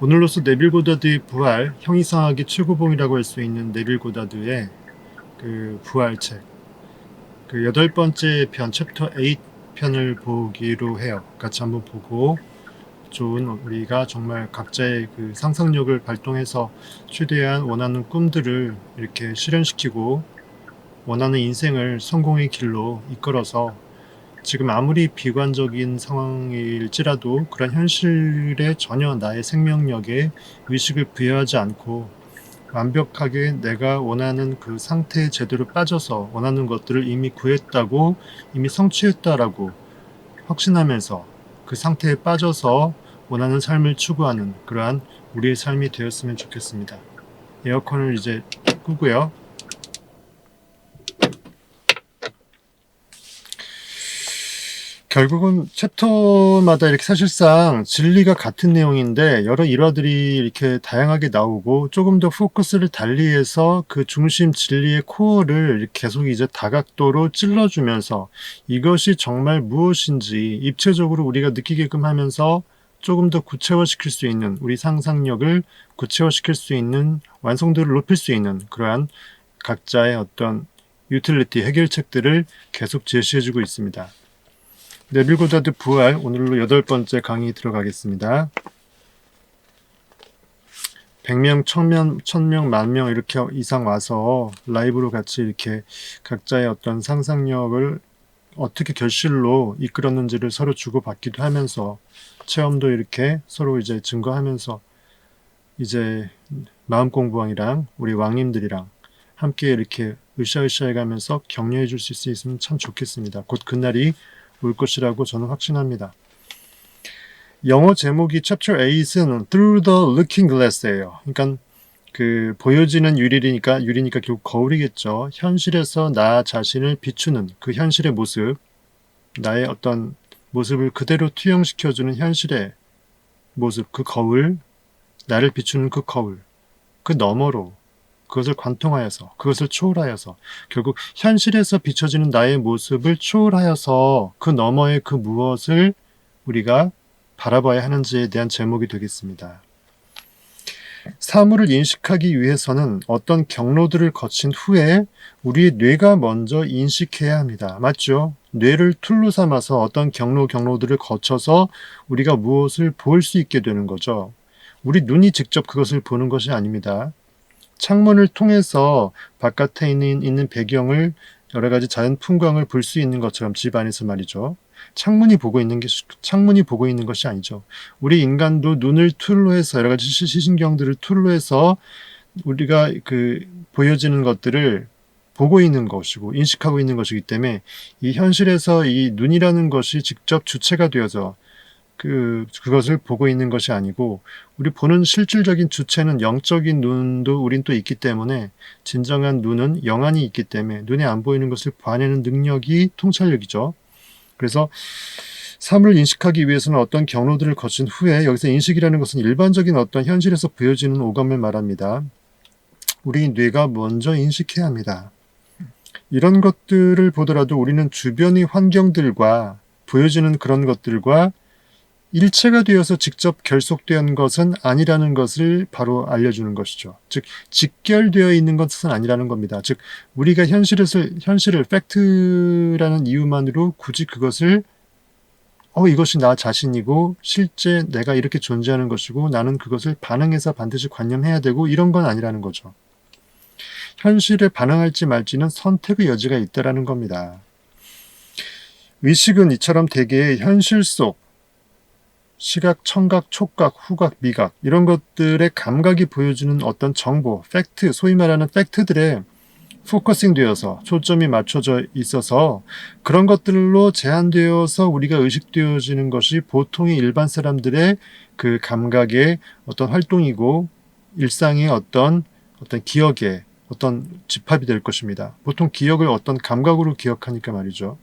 오늘로써 네빌 고다드의 부활, 형이상학의 최고봉이라고 할 수 있는 네빌 고다드의 그 부활책, 그 8번째 편, 챕터 8 편을 보기로 해요. 같이 한번 보고 좋은 우리가 정말 각자의 그 상상력을 발동해서 최대한 원하는 꿈들을 이렇게 실현시키고 원하는 인생을 성공의 길로 이끌어서 지금 아무리 비관적인 상황일지라도 그런 현실에 전혀 나의 생명력에 의식을 부여하지 않고 완벽하게 내가 원하는 그 상태에 제대로 빠져서 원하는 것들을 이미 구했다고, 이미 성취했다라고 확신하면서 그 상태에 빠져서 원하는 삶을 추구하는 그러한 우리의 삶이 되었으면 좋겠습니다. 에어컨을 이제 끄고요. 결국은 챕터마다 이렇게 사실상 진리가 같은 내용인데 여러 일화들이 이렇게 다양하게 나오고 조금 더 포커스를 달리해서 그 중심 진리의 코어를 계속 이제 다각도로 찔러주면서 이것이 정말 무엇인지 입체적으로 우리가 느끼게끔 하면서 조금 더 구체화시킬 수 있는, 우리 상상력을 구체화시킬 수 있는, 완성도를 높일 수 있는 그러한 각자의 어떤 유틸리티 해결책들을 계속 제시해주고 있습니다. 네빌 고다드 부활, 오늘로 8번째 강의 들어가겠습니다. 100명, 1000명, 만명 이렇게 이상 와서 라이브로 같이 이렇게 각자의 어떤 상상력을 어떻게 결실로 이끌었는지를 서로 주고받기도 하면서 체험도 이렇게 서로 이제 증거하면서 이제 마음 공부왕이랑 우리 왕님들이랑 함께 이렇게 으쌰으쌰 해가면서 격려해 줄 수 있으면 참 좋겠습니다. 곧 그날이 올 것이라고 저는 확신합니다. 영어 제목이 Chapter 8은 Through the Looking Glass예요. 그러니까 그 보여지는 유리니까 결국 거울이겠죠. 현실에서 나 자신을 비추는 그 현실의 모습, 나의 어떤 모습을 그대로 투영시켜주는 현실의 모습, 그 거울, 나를 비추는 그 거울, 그 너머로 그것을 관통하여서, 그것을 초월하여서 결국 현실에서 비춰지는 나의 모습을 초월하여서 그 너머의 그 무엇을 우리가 바라봐야 하는지에 대한 제목이 되겠습니다. 사물을 인식하기 위해서는 어떤 경로들을 거친 후에 우리의 뇌가 먼저 인식해야 합니다. 맞죠? 뇌를 툴로 삼아서 어떤 경로들을 거쳐서 우리가 무엇을 볼 수 있게 되는 거죠. 우리 눈이 직접 그것을 보는 것이 아닙니다. 창문을 통해서 바깥에 있는 배경을 여러 가지 자연 풍광을 볼 수 있는 것처럼 집 안에서 말이죠. 창문이 보고 있는 것이 아니죠. 우리 인간도 눈을 툴로 해서 여러 가지 시신경들을 툴로 해서 우리가 그 보여지는 것들을 보고 있는 것이고 인식하고 있는 것이기 때문에 이 현실에서 이 눈이라는 것이 직접 주체가 되어서 그것을 보고 있는 것이 아니고 우리 보는 실질적인 주체는 영적인 눈도 우린 또 있기 때문에 진정한 눈은 영안이 있기 때문에 눈에 안 보이는 것을 봐내는 능력이 통찰력이죠. 그래서 삶을 인식하기 위해서는 어떤 경로들을 거친 후에 여기서 인식이라는 것은 일반적인 어떤 현실에서 보여지는 오감을 말합니다. 우리 뇌가 먼저 인식해야 합니다. 이런 것들을 보더라도 우리는 주변의 환경들과 보여지는 그런 것들과 일체가 되어서 직접 결속된 것은 아니라는 것을 바로 알려주는 것이죠. 즉 직결되어 있는 것은 아니라는 겁니다. 즉 우리가 현실을 팩트라는 이유만으로 굳이 그것을 이것이 나 자신이고 실제 내가 이렇게 존재하는 것이고 나는 그것을 반응해서 반드시 관념해야 되고 이런 건 아니라는 거죠. 현실에 반응할지 말지는 선택의 여지가 있다라는 겁니다. 의식은 이처럼 대개 현실 속 시각, 청각, 촉각, 후각, 미각 이런 것들의 감각이 보여주는 어떤 정보, 팩트, 소위 말하는 팩트들에 포커싱 되어서 초점이 맞춰져 있어서 그런 것들로 제한되어서 우리가 의식되어지는 것이 보통의 일반 사람들의 그 감각의 어떤 활동이고 일상의 어떤 기억의 어떤 집합이 될 것입니다. 보통 기억을 어떤 감각으로 기억하니까 말이죠.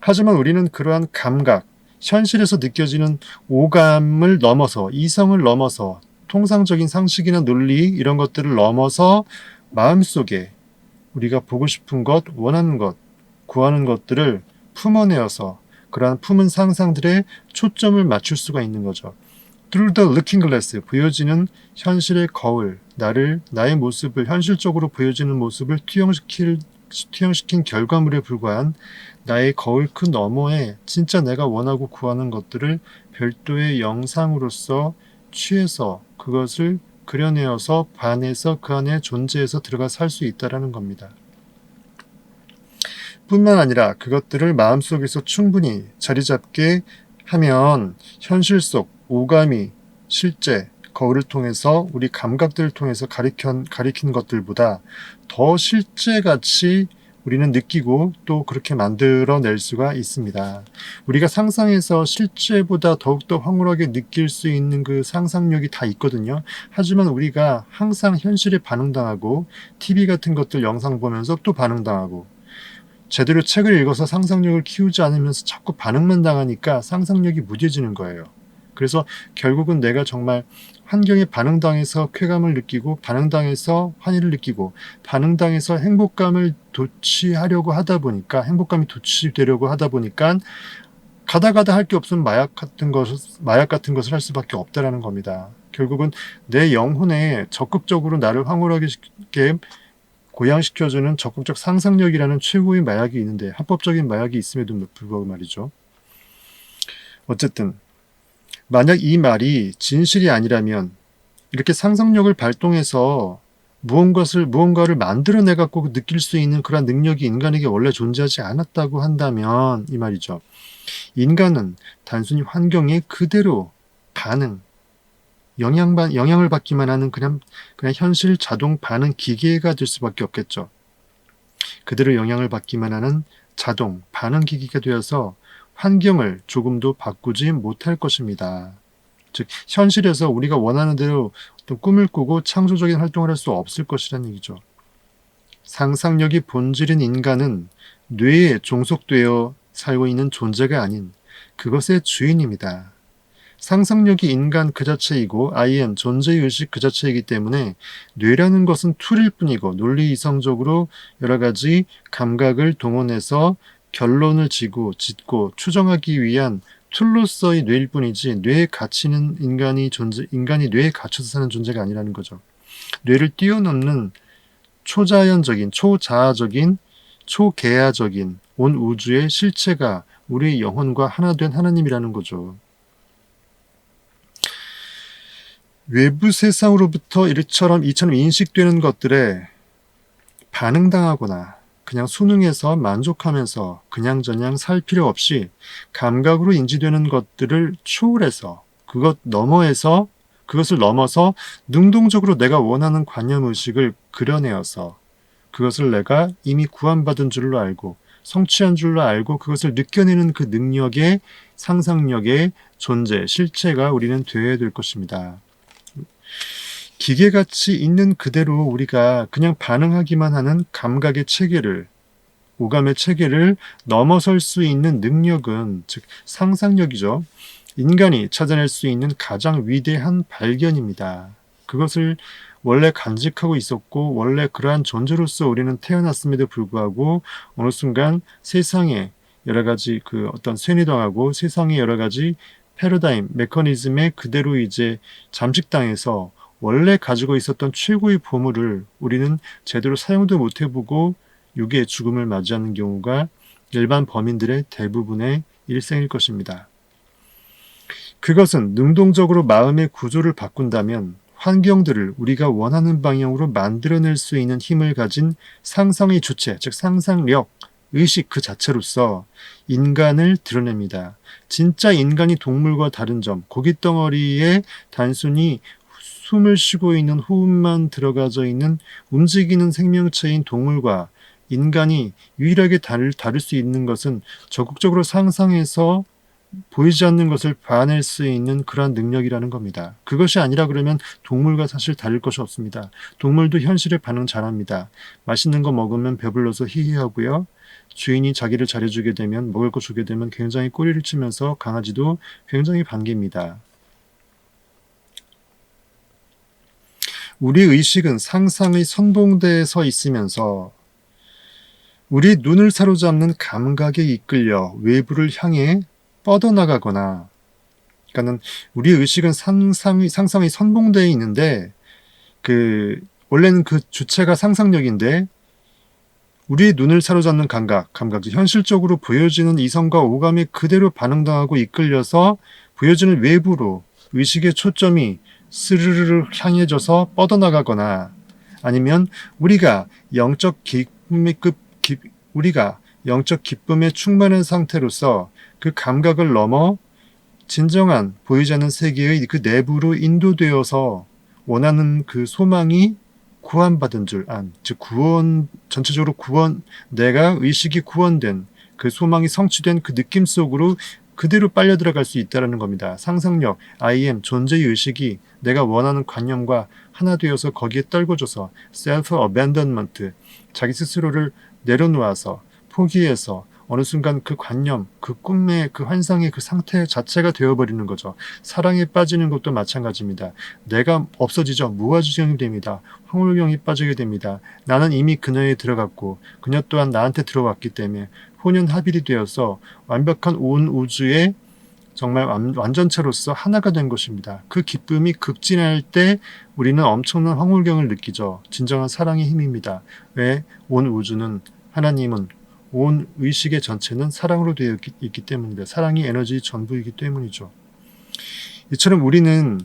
하지만 우리는 그러한 감각, 현실에서 느껴지는 오감을 넘어서 이성을 넘어서 통상적인 상식이나 논리 이런 것들을 넘어서 마음속에 우리가 보고 싶은 것, 원하는 것, 구하는 것들을 품어내어서 그러한 품은 상상들에 초점을 맞출 수가 있는 거죠. Through the looking glass, 보여지는 현실의 거울, 나의 모습을, 현실적으로 보여지는 모습을 투영시킨 결과물에 불과한 나의 거울 그 너머에 진짜 내가 원하고 구하는 것들을 별도의 영상으로서 취해서 그것을 그려내어서 반해서 그 안에 존재해서 들어가 살 수 있다라는 겁니다. 뿐만 아니라 그것들을 마음속에서 충분히 자리 잡게 하면 현실 속 오감이 실제 거울을 통해서 우리 감각들을 통해서 가리킨 것들보다 더 실제같이 우리는 느끼고 또 그렇게 만들어낼 수가 있습니다. 우리가 상상해서 실제보다 더욱더 황홀하게 느낄 수 있는 그 상상력이 다 있거든요. 하지만 우리가 항상 현실에 반응당하고 TV 같은 것들 영상 보면서 또 반응당하고 제대로 책을 읽어서 상상력을 키우지 않으면서 자꾸 반응만 당하니까 상상력이 무뎌지는 거예요. 그래서 결국은 내가 정말 환경에 반응당해서 쾌감을 느끼고 반응당해서 환희를 느끼고 반응당해서 행복감이 도취되려고 하다 보니까 가다 할 게 없으면 마약 같은 것을 할 수밖에 없다라는 겁니다. 결국은 내 영혼에 적극적으로 나를 황홀하게 고양시켜주는 적극적 상상력이라는 최고의 마약이 있는데 합법적인 마약이 있음에도 불구하고 말이죠. 어쨌든 만약 이 말이 진실이 아니라면 이렇게 상상력을 발동해서 무언가를 만들어내 갖고 느낄 수 있는 그런 능력이 인간에게 원래 존재하지 않았다고 한다면 이 말이죠. 인간은 단순히 환경에 그대로 영향을 받기만 하는 그냥 현실 자동 반응 기계가 될 수밖에 없겠죠. 그대로 영향을 받기만 하는 자동 반응 기기가 되어서 환경을 조금도 바꾸지 못할 것입니다. 즉 현실에서 우리가 원하는 대로 어떤 꿈을 꾸고 창조적인 활동을 할 수 없을 것이라는 얘기죠. 상상력이 본질인 인간은 뇌에 종속되어 살고 있는 존재가 아닌 그것의 주인입니다. 상상력이 인간 그 자체이고 I am 존재의식 그 자체이기 때문에 뇌라는 것은 툴일 뿐이고 논리 이성적으로 여러 가지 감각을 동원해서 결론을 짓고 추정하기 위한 툴로서의 뇌일 뿐이지 뇌의 가치는 인간이 뇌에 갇혀서 사는 존재가 아니라는 거죠. 뇌를 뛰어넘는 초자연적인, 초자아적인, 초개야적인 온 우주의 실체가 우리 영혼과 하나 된 하나님이라는 거죠. 외부 세상으로부터 이처럼 인식되는 것들에 반응당하거나 그냥 순응해서 만족하면서 그냥저냥 살 필요 없이 감각으로 인지되는 것들을 초월해서 그것을 넘어서 능동적으로 내가 원하는 관념의식을 그려내어서 그것을 내가 이미 구원받은 줄로 알고 성취한 줄로 알고 그것을 느껴내는 그 능력의 상상력의 존재, 실체가 우리는 되어야 될 것입니다. 기계같이 있는 그대로 우리가 그냥 반응하기만 하는 감각의 체계를, 오감의 체계를 넘어설 수 있는 능력은, 즉 상상력이죠. 인간이 찾아낼 수 있는 가장 위대한 발견입니다. 그것을 원래 간직하고 있었고 원래 그러한 존재로서 우리는 태어났음에도 불구하고 어느 순간 세상에 여러 가지 어떤 쇠뇌당하고 세상의 여러 가지 패러다임, 메커니즘에 그대로 이제 잠식당해서 원래 가지고 있었던 최고의 보물을 우리는 제대로 사용도 못 해보고 육의 죽음을 맞이하는 경우가 일반 범인들의 대부분의 일생일 것입니다. 그것은 능동적으로 마음의 구조를 바꾼다면 환경들을 우리가 원하는 방향으로 만들어낼 수 있는 힘을 가진 상상의 주체, 즉 상상력, 의식 그 자체로서 인간을 드러냅니다. 진짜 인간이 동물과 다른 점, 고깃덩어리에 단순히 숨을 쉬고 있는 호흡만 들어가져 있는 움직이는 생명체인 동물과 인간이 유일하게 다를 수 있는 것은 적극적으로 상상해서 보이지 않는 것을 봐낼 수 있는 그러한 능력이라는 겁니다. 그것이 아니라 그러면 동물과 사실 다를 것이 없습니다. 동물도 현실에 반응 잘합니다. 맛있는 거 먹으면 배불러서 히히하고요. 주인이 자기를 잘해주게 되면 먹을 거 주게 되면 굉장히 꼬리를 치면서 강아지도 굉장히 반깁니다. 우리 의식은 상상의 선봉대에 서 있으면서 우리 눈을 사로잡는 감각에 이끌려 외부를 향해 뻗어나가거나 그러니까는 우리의 의식은 상상이 선봉되어 있는데 원래는 그 주체가 상상력인데 우리의 눈을 사로잡는 감각, 현실적으로 보여지는 이성과 오감에 그대로 반응당하고 이끌려서 보여지는 외부로 의식의 초점이 스르르르 향해져서 뻗어나가거나 아니면 우리가 영적 기쁨에 충만한 상태로서 그 감각을 넘어 진정한 보이지 않는 세계의 그 내부로 인도되어서 원하는 그 소망이 구원받은 줄 즉 전체적으로 내가 의식이 구원된 그 소망이 성취된 그 느낌 속으로 그대로 빨려 들어갈 수 있다는 겁니다. 상상력, I am, 존재의 의식이 내가 원하는 관념과 하나 되어서 거기에 떨궈져서 self abandonment, 자기 스스로를 내려놓아서 포기해서 어느 순간 그 관념, 그 꿈의 그 환상의 그 상태 자체가 되어버리는 거죠. 사랑에 빠지는 것도 마찬가지입니다. 내가 없어지죠. 무아지경이 됩니다. 황홀경이 빠지게 됩니다. 나는 이미 그녀에 들어갔고 그녀 또한 나한테 들어왔기 때문에 혼연합일이 되어서 완벽한 온 우주의 정말 완전체로서 하나가 된 것입니다. 그 기쁨이 극진할 때 우리는 엄청난 황홀경을 느끼죠. 진정한 사랑의 힘입니다. 왜? 온 우주는 하나님은 온 의식의 전체는 사랑으로 되어 있기 때문입니다. 사랑이 에너지의 전부이기 때문이죠. 이처럼 우리는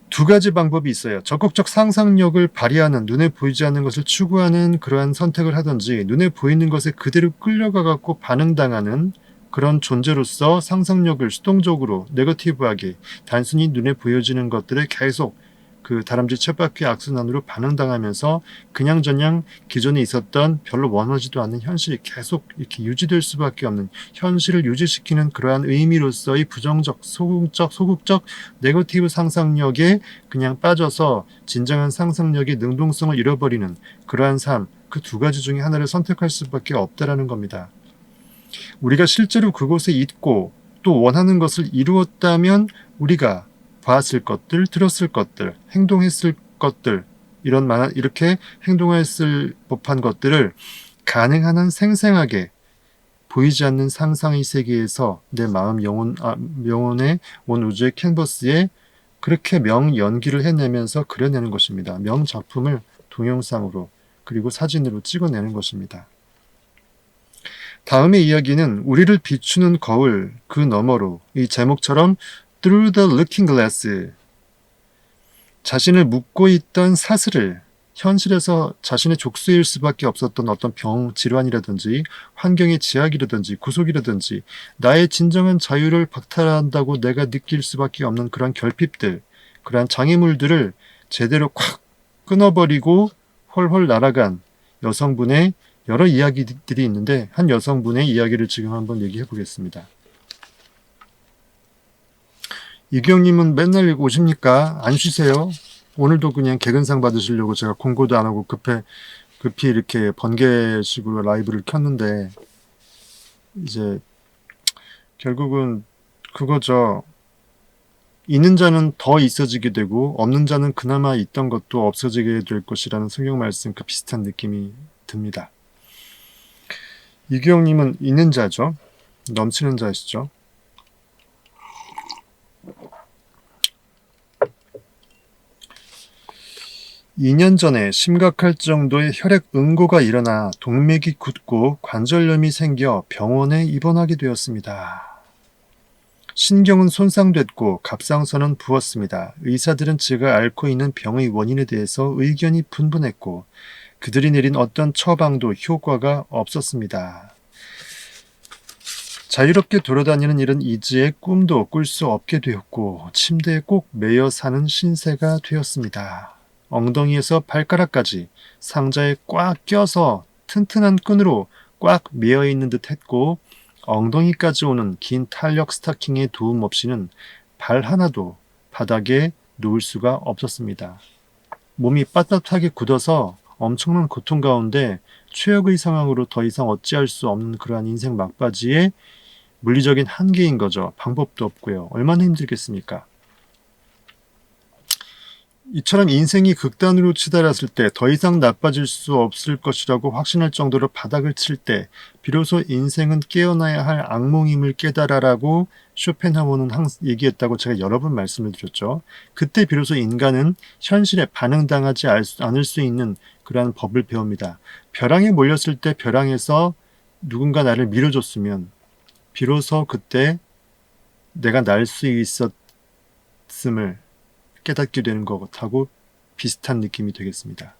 두 가지 방법이 있어요. 적극적 상상력을 발휘하는 눈에 보이지 않는 것을 추구하는 그러한 선택을 하든지 눈에 보이는 것에 그대로 끌려가갖고 반응당하는 그런 존재로서 상상력을 수동적으로 네거티브하게 단순히 눈에 보여지는 것들에 계속 그 다람쥐 쳇바퀴 악순환으로 반응당하면서 그냥저냥 기존에 있었던 별로 원하지도 않는 현실이 계속 이렇게 유지될 수밖에 없는 현실을 유지시키는 그러한 의미로서의 부정적, 소극적 네거티브 상상력에 그냥 빠져서 진정한 상상력의 능동성을 잃어버리는 그러한 삶, 그 두 가지 중에 하나를 선택할 수밖에 없다라는 겁니다. 우리가 실제로 그곳에 있고 또 원하는 것을 이루었다면 우리가 봤을 것들, 들었을 것들, 행동했을 것들, 이렇게 행동했을 법한 것들을 가능한 한 생생하게 보이지 않는 상상의 세계에서 내 마음, 영혼의 온 우주의 캔버스에 그렇게 명연기를 해내면서 그려내는 것입니다. 명작품을 동영상으로 그리고 사진으로 찍어내는 것입니다. 다음의 이야기는 우리를 비추는 거울 그 너머로 이 제목처럼 Through the Looking Glass 자신을 묶고 있던 사슬을 현실에서 자신의 족쇄일 수밖에 없었던 어떤 병, 질환이라든지 환경의 제약이라든지 구속이라든지 나의 진정한 자유를 박탈한다고 내가 느낄 수밖에 없는 그런 결핍들, 그러한 장애물들을 제대로 콱 끊어버리고 헐헐 날아간 여성분의 여러 이야기들이 있는데 한 여성분의 이야기를 지금 한번 얘기해 보겠습니다. 이경님은 맨날 오십니까? 안 쉬세요? 오늘도 그냥 개근상 받으시려고 제가 공고도 안 하고 급히 이렇게 번개식으로 라이브를 켰는데 이제 결국은 그거죠. 있는 자는 더 있어지게 되고 없는 자는 그나마 있던 것도 없어지게 될 것이라는 성경 말씀 그 비슷한 느낌이 듭니다. 이규영님은 있는 자죠. 넘치는 자시죠. (2년) 전에 심각할 정도의 혈액 응고가 일어나 동맥이 굳고 관절염이 생겨 병원에 입원하게 되었습니다. 신경은 손상됐고 갑상선은 부었습니다. 의사들은 제가 앓고 있는 병의 원인에 대해서 의견이 분분했고 그들이 내린 어떤 처방도 효과가 없었습니다. 자유롭게 돌아다니는 일은 이지에 꿈도 꿀 수 없게 되었고 침대에 꼭 매여 사는 신세가 되었습니다. 엉덩이에서 발가락까지 상자에 꽉 껴서 튼튼한 끈으로 꽉 매여 있는 듯 했고 엉덩이까지 오는 긴 탄력 스타킹의 도움 없이는 발 하나도 바닥에 놓을 수가 없었습니다. 몸이 빳빳하게 굳어서 엄청난 고통 가운데 최악의 상황으로 더 이상 어찌할 수 없는 그러한 인생 막바지에 물리적인 한계인 거죠. 방법도 없고요. 얼마나 힘들겠습니까? 이처럼 인생이 극단으로 치달았을 때 더 이상 나빠질 수 없을 것이라고 확신할 정도로 바닥을 칠 때 비로소 인생은 깨어나야 할 악몽임을 깨달아라고 쇼펜하우어는 얘기했다고 제가 여러 번 말씀을 드렸죠. 그때 비로소 인간은 현실에 반응당하지 않을 수 있는 그러한 법을 배웁니다. 벼랑에 몰렸을 때 벼랑에서 누군가 나를 밀어줬으면 비로소 그때 내가 날 수 있었음을 깨닫게 되는 것하고 비슷한 느낌이 되겠습니다.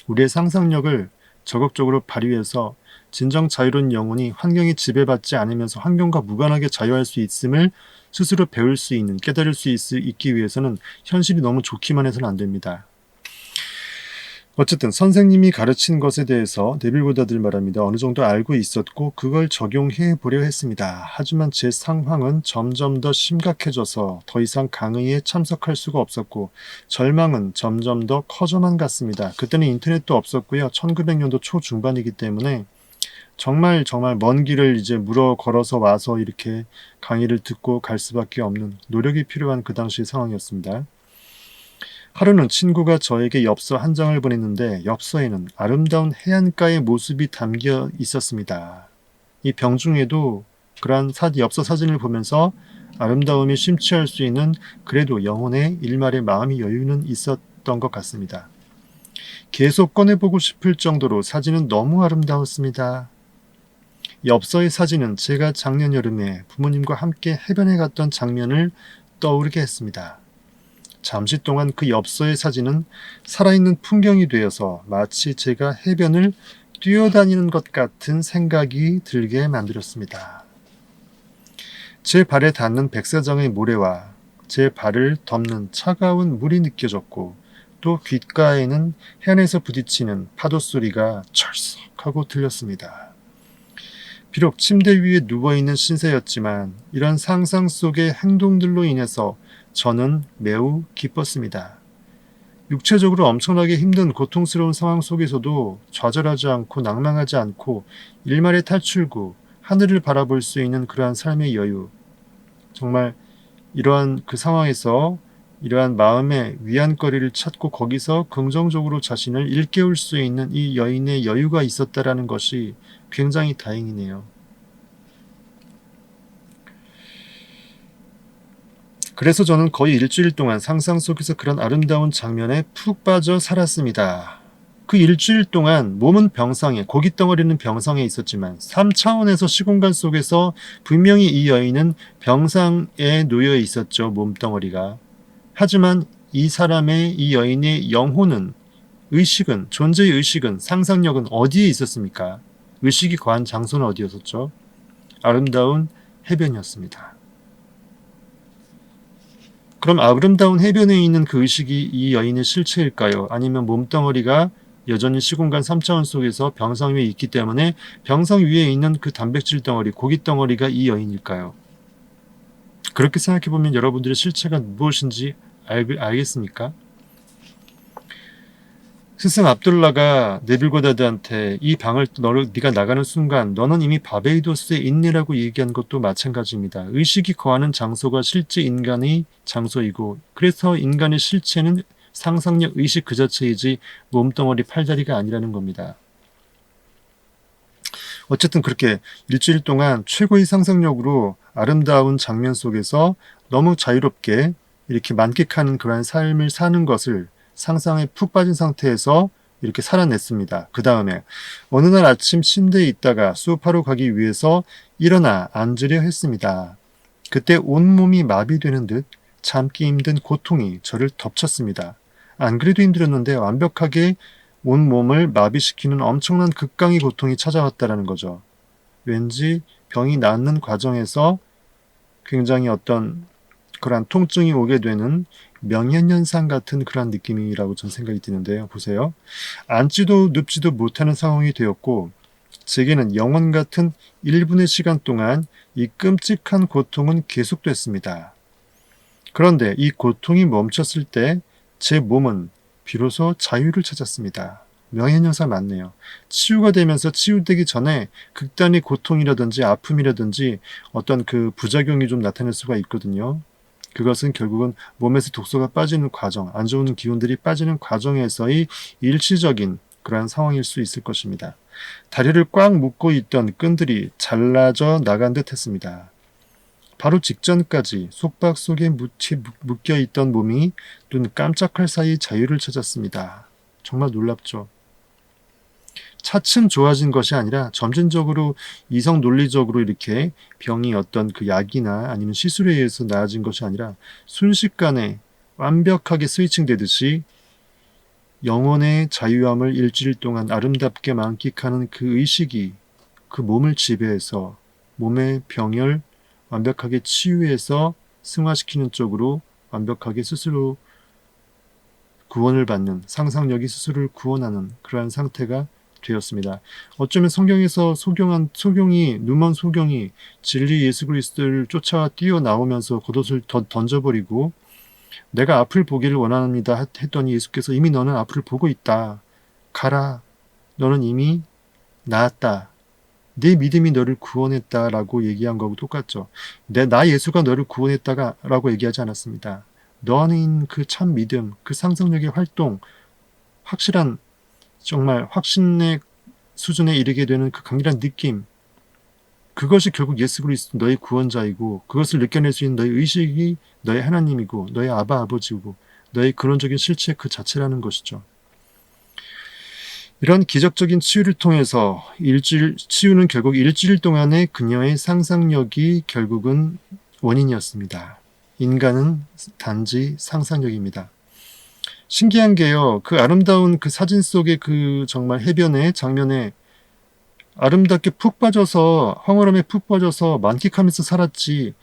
우리의 상상력을 적극적으로 발휘해서 진정 자유로운 영혼이 환경에 지배받지 않으면서 환경과 무관하게 자유할 수 있음을 스스로 배울 수 있는, 깨달을 수 있기 위해서는 현실이 너무 좋기만 해서는 안 됩니다. 어쨌든 선생님이 가르친 것에 대해서 네빌 고다드 말합니다. 어느 정도 알고 있었고 그걸 적용해 보려 했습니다. 하지만 제 상황은 점점 더 심각해져서 더 이상 강의에 참석할 수가 없었고 절망은 점점 더 커져만 갔습니다. 그때는 인터넷도 없었고요. 1900년도 초중반이기 때문에 정말 먼 길을 이제 걸어서 와서 이렇게 강의를 듣고 갈 수밖에 없는 노력이 필요한 그 당시 상황이었습니다. 하루는 친구가 저에게 엽서 한 장을 보냈는데 엽서에는 아름다운 해안가의 모습이 담겨 있었습니다. 이 병중에도 그러한 엽서 사진을 보면서 아름다움이 심취할 수 있는 그래도 영혼의 일말의 마음의 여유는 있었던 것 같습니다. 계속 꺼내보고 싶을 정도로 사진은 너무 아름다웠습니다. 엽서의 사진은 제가 작년 여름에 부모님과 함께 해변에 갔던 장면을 떠오르게 했습니다. 잠시 동안 그 엽서의 사진은 살아있는 풍경이 되어서 마치 제가 해변을 뛰어다니는 것 같은 생각이 들게 만들었습니다. 제 발에 닿는 백사장의 모래와 제 발을 덮는 차가운 물이 느껴졌고 또 귓가에는 해안에서 부딪히는 파도 소리가 철썩하고 들렸습니다. 비록 침대 위에 누워있는 신세였지만 이런 상상 속의 행동들로 인해서 저는 매우 기뻤습니다. 육체적으로 엄청나게 힘든 고통스러운 상황 속에서도 좌절하지 않고 낭망하지 않고 일말의 탈출구, 하늘을 바라볼 수 있는 그러한 삶의 여유. 정말 이러한 그 상황에서 이러한 마음의 위안거리를 찾고 거기서 긍정적으로 자신을 일깨울 수 있는 이 여인의 여유가 있었다라는 것이 굉장히 다행이네요. 그래서 저는 거의 일주일 동안 상상 속에서 그런 아름다운 장면에 푹 빠져 살았습니다. 그 일주일 동안 몸은 병상에, 고깃덩어리는 병상에 있었지만 3차원에서 시공간 속에서 분명히 이 여인은 병상에 놓여 있었죠. 몸덩어리가. 하지만 이 사람의, 이 여인의 영혼은, 의식은, 존재의 의식은, 상상력은 어디에 있었습니까? 의식이 거한 장소는 어디였었죠? 아름다운 해변이었습니다. 그럼 아름다운 해변에 있는 그 의식이 이 여인의 실체일까요? 아니면 몸덩어리가 여전히 시공간 3차원 속에서 병상 위에 있기 때문에 병상 위에 있는 그 단백질 덩어리, 고기 덩어리가 이 여인일까요? 그렇게 생각해보면 여러분들의 실체가 무엇인지 알겠습니까? 스승 압둘라가 네빌 고다드한테 이 방을 네가 나가는 순간 너는 이미 바베이도스에 있니라고 얘기한 것도 마찬가지입니다. 의식이 거하는 장소가 실제 인간의 장소이고 그래서 인간의 실체는 상상력, 의식 그 자체이지 몸뚱어리, 팔다리가 아니라는 겁니다. 어쨌든 그렇게 일주일 동안 최고의 상상력으로 아름다운 장면 속에서 너무 자유롭게 이렇게 만끽하는 그러한 삶을 사는 것을 상상에 푹 빠진 상태에서 이렇게 살아냈습니다. 그 다음에 어느 날 아침 침대에 있다가 수업하러 가기 위해서 일어나 앉으려 했습니다. 그때 온몸이 마비되는 듯 참기 힘든 고통이 저를 덮쳤습니다. 안 그래도 힘들었는데 완벽하게 온몸을 마비시키는 엄청난 극강의 고통이 찾아왔다는 거죠. 왠지 병이 낫는 과정에서 굉장히 어떤 그러한 통증이 오게 되는 명현현상 같은 그런 느낌이라고 저는 생각이 드는데요. 보세요. 앉지도 눕지도 못하는 상황이 되었고 제게는 영원 같은 1분의 시간 동안 이 끔찍한 고통은 계속됐습니다. 그런데 이 고통이 멈췄을 때 제 몸은 비로소 자유를 찾았습니다. 명현현상 맞네요. 치유가 되면서 치유되기 전에 극단의 고통이라든지 아픔이라든지 어떤 그 부작용이 좀 나타날 수가 있거든요. 그것은 결국은 몸에서 독소가 빠지는 과정, 안 좋은 기운들이 빠지는 과정에서의 일시적인 그러한 상황일 수 있을 것입니다. 다리를 꽉 묶고 있던 끈들이 잘라져 나간 듯 했습니다. 바로 직전까지 속박 속에 묶여 있던 몸이 눈 깜짝할 사이 자유를 찾았습니다. 정말 놀랍죠. 차츰 좋아진 것이 아니라 점진적으로 이성 논리적으로 이렇게 병이 어떤 그 약이나 아니면 시술에 의해서 나아진 것이 아니라 순식간에 완벽하게 스위칭되듯이 영혼의 자유함을 일주일 동안 아름답게 만끽하는 그 의식이 그 몸을 지배해서 몸의 병을 완벽하게 치유해서 승화시키는 쪽으로 완벽하게 스스로 구원을 받는, 상상력이 스스로를 구원하는 그러한 상태가 되었습니다. 어쩌면 성경에서 소경이 눈먼 소경이 진리 예수 그리스도를 쫓아 뛰어나오면서 겉옷을 던져버리고 내가 앞을 보기를 원합니다 했더니 예수께서 이미 너는 앞을 보고 있다. 가라. 너는 이미 나았다. 네 믿음이 너를 구원했다라고 얘기한 거하고 똑같죠. 나 예수가 너를 구원했다라고 얘기하지 않았습니다. 너는 그 참 믿음, 그 상상력의 활동, 확실한 정말 확신의 수준에 이르게 되는 그 강렬한 느낌, 그것이 결국 예수 그리스도 너의 구원자이고 그것을 느껴낼 수 있는 너의 의식이 너의 하나님이고 너의 아버지고 너의 근원적인 실체 그 자체라는 것이죠. 이런 기적적인 치유를 통해서 치유는 결국 일주일 동안의 그녀의 상상력이 결국은 원인이었습니다. 인간은 단지 상상력입니다. 신기한 게요. 그 아름다운 그 사진 속의 그 정말 해변의 장면에 아름답게 푹 빠져서 황홀함에 푹 빠져서 만끽하면서 살았지.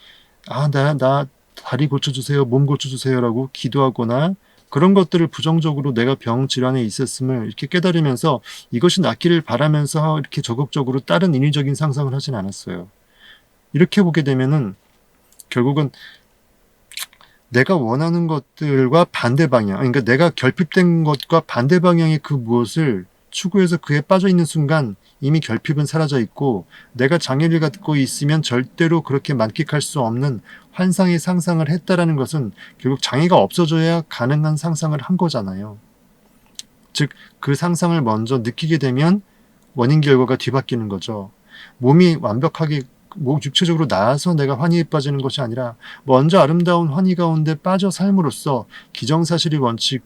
나 다리 고쳐주세요. 몸 고쳐주세요라고 기도하거나 그런 것들을 부정적으로 내가 병 질환에 있었음을 이렇게 깨달으면서 이것이 낫기를 바라면서 이렇게 적극적으로 다른 인위적인 상상을 하진 않았어요. 이렇게 보게 되면은 결국은 내가 원하는 것들과 반대 방향, 그러니까 내가 결핍된 것과 반대 방향의 그 무엇을 추구해서 그에 빠져 있는 순간 이미 결핍은 사라져 있고 내가 장애를 갖고 있으면 절대로 그렇게 만끽할 수 없는 환상의 상상을 했다라는 것은 결국 장애가 없어져야 가능한 상상을 한 거잖아요. 즉, 그 상상을 먼저 느끼게 되면 원인 결과가 뒤바뀌는 거죠. 몸이 완벽하게 육체적으로 나아서 내가 환희에 빠지는 것이 아니라 먼저 아름다운 환희 가운데 빠져 삶으로써 기정사실의 원칙,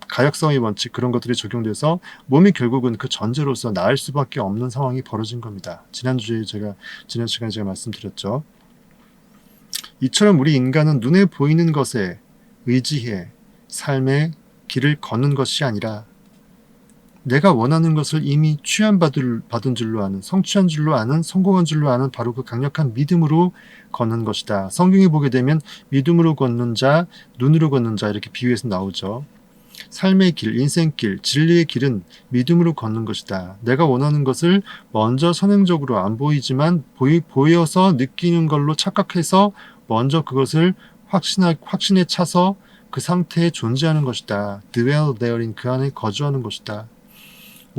가역성의 원칙 그런 것들이 적용돼서 몸이 결국은 그 전제로서 나을 수밖에 없는 상황이 벌어진 겁니다. 지난 시간에 제가 말씀드렸죠. 이처럼 우리 인간은 눈에 보이는 것에 의지해 삶의 길을 걷는 것이 아니라 내가 원하는 것을 이미 받은 줄로 아는, 성취한 줄로 아는, 성공한 줄로 아는 바로 그 강력한 믿음으로 걷는 것이다. 성경에 보게 되면 믿음으로 걷는 자, 눈으로 걷는 자 이렇게 비유해서 나오죠. 삶의 길, 인생길, 진리의 길은 믿음으로 걷는 것이다. 내가 원하는 것을 먼저 선행적으로 안 보이지만 보여서 느끼는 걸로 착각해서 먼저 그것을 확신에 차서 그 상태에 존재하는 것이다. dwell therein, 그 안에 거주하는 것이다.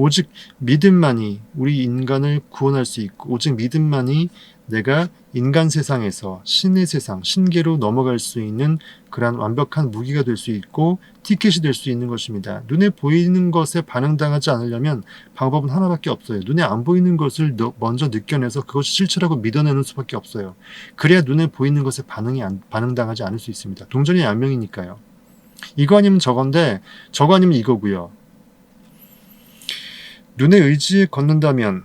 오직 믿음만이 우리 인간을 구원할 수 있고 오직 믿음만이 내가 인간 세상에서 신의 세상, 신계로 넘어갈 수 있는 그러한 완벽한 무기가 될 수 있고 티켓이 될 수 있는 것입니다. 눈에 보이는 것에 반응당하지 않으려면 방법은 하나밖에 없어요. 눈에 안 보이는 것을 먼저 느껴내서 그것이 실체라고 믿어내는 수밖에 없어요. 그래야 눈에 보이는 것에 반응당하지 않을 수 있습니다. 동전이 양면이니까요. 이거 아니면 저건데 저거 아니면 이거고요. 눈의 의지에 걷는다면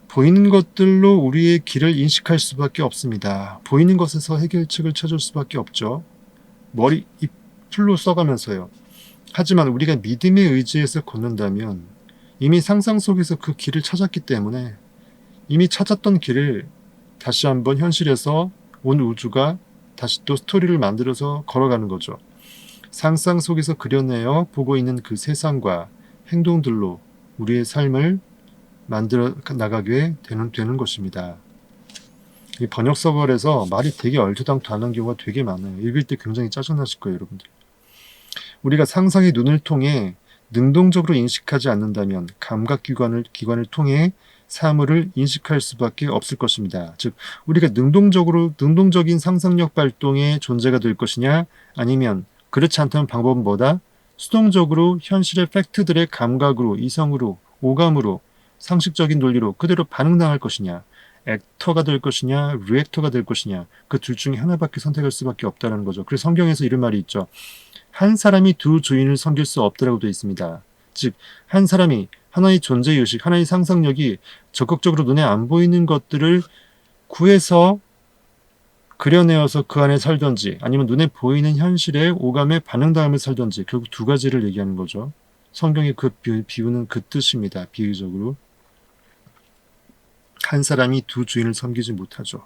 보이는 것들로 우리의 길을 인식할 수밖에 없습니다. 보이는 것에서 해결책을 찾을 수밖에 없죠. 머리, 입, 풀로 써가면서요. 하지만 우리가 믿음의 의지에서 걷는다면 이미 상상 속에서 그 길을 찾았기 때문에 이미 찾았던 길을 다시 한번 현실에서 온 우주가 다시 또 스토리를 만들어서 걸어가는 거죠. 상상 속에서 그려내어 보고 있는 그 세상과 행동들로 우리의 삶을 만들어 나가게 되는 것입니다. 이 번역서글에서 말이 되게 얼토당토하는 경우가 되게 많아요. 읽을 때 굉장히 짜증나실 거예요, 여러분들. 우리가 상상의 눈을 통해 능동적으로 인식하지 않는다면 감각기관을 통해 사물을 인식할 수밖에 없을 것입니다. 즉 우리가 능동적인 상상력 발동의 존재가 될 것이냐 아니면 그렇지 않다면 방법은 뭐다? 수동적으로 현실의 팩트들의 감각으로, 이성으로, 오감으로, 상식적인 논리로 그대로 반응당할 것이냐, 액터가 될 것이냐, 리액터가 될 것이냐, 그 둘 중에 하나밖에 선택할 수밖에 없다는 거죠. 그래서 성경에서 이런 말이 있죠. 한 사람이 두 주인을 섬길 수 없다라고 되어 있습니다. 즉, 한 사람이 하나의 존재의식, 하나의 상상력이 적극적으로 눈에 안 보이는 것들을 구해서 그려내어서 그 안에 살던지 아니면 눈에 보이는 현실에 오감에 반응당하며 살던지 결국 두 가지를 얘기하는 거죠. 성경의 그 비유는 그 뜻입니다. 비유적으로. 한 사람이 두 주인을 섬기지 못하죠.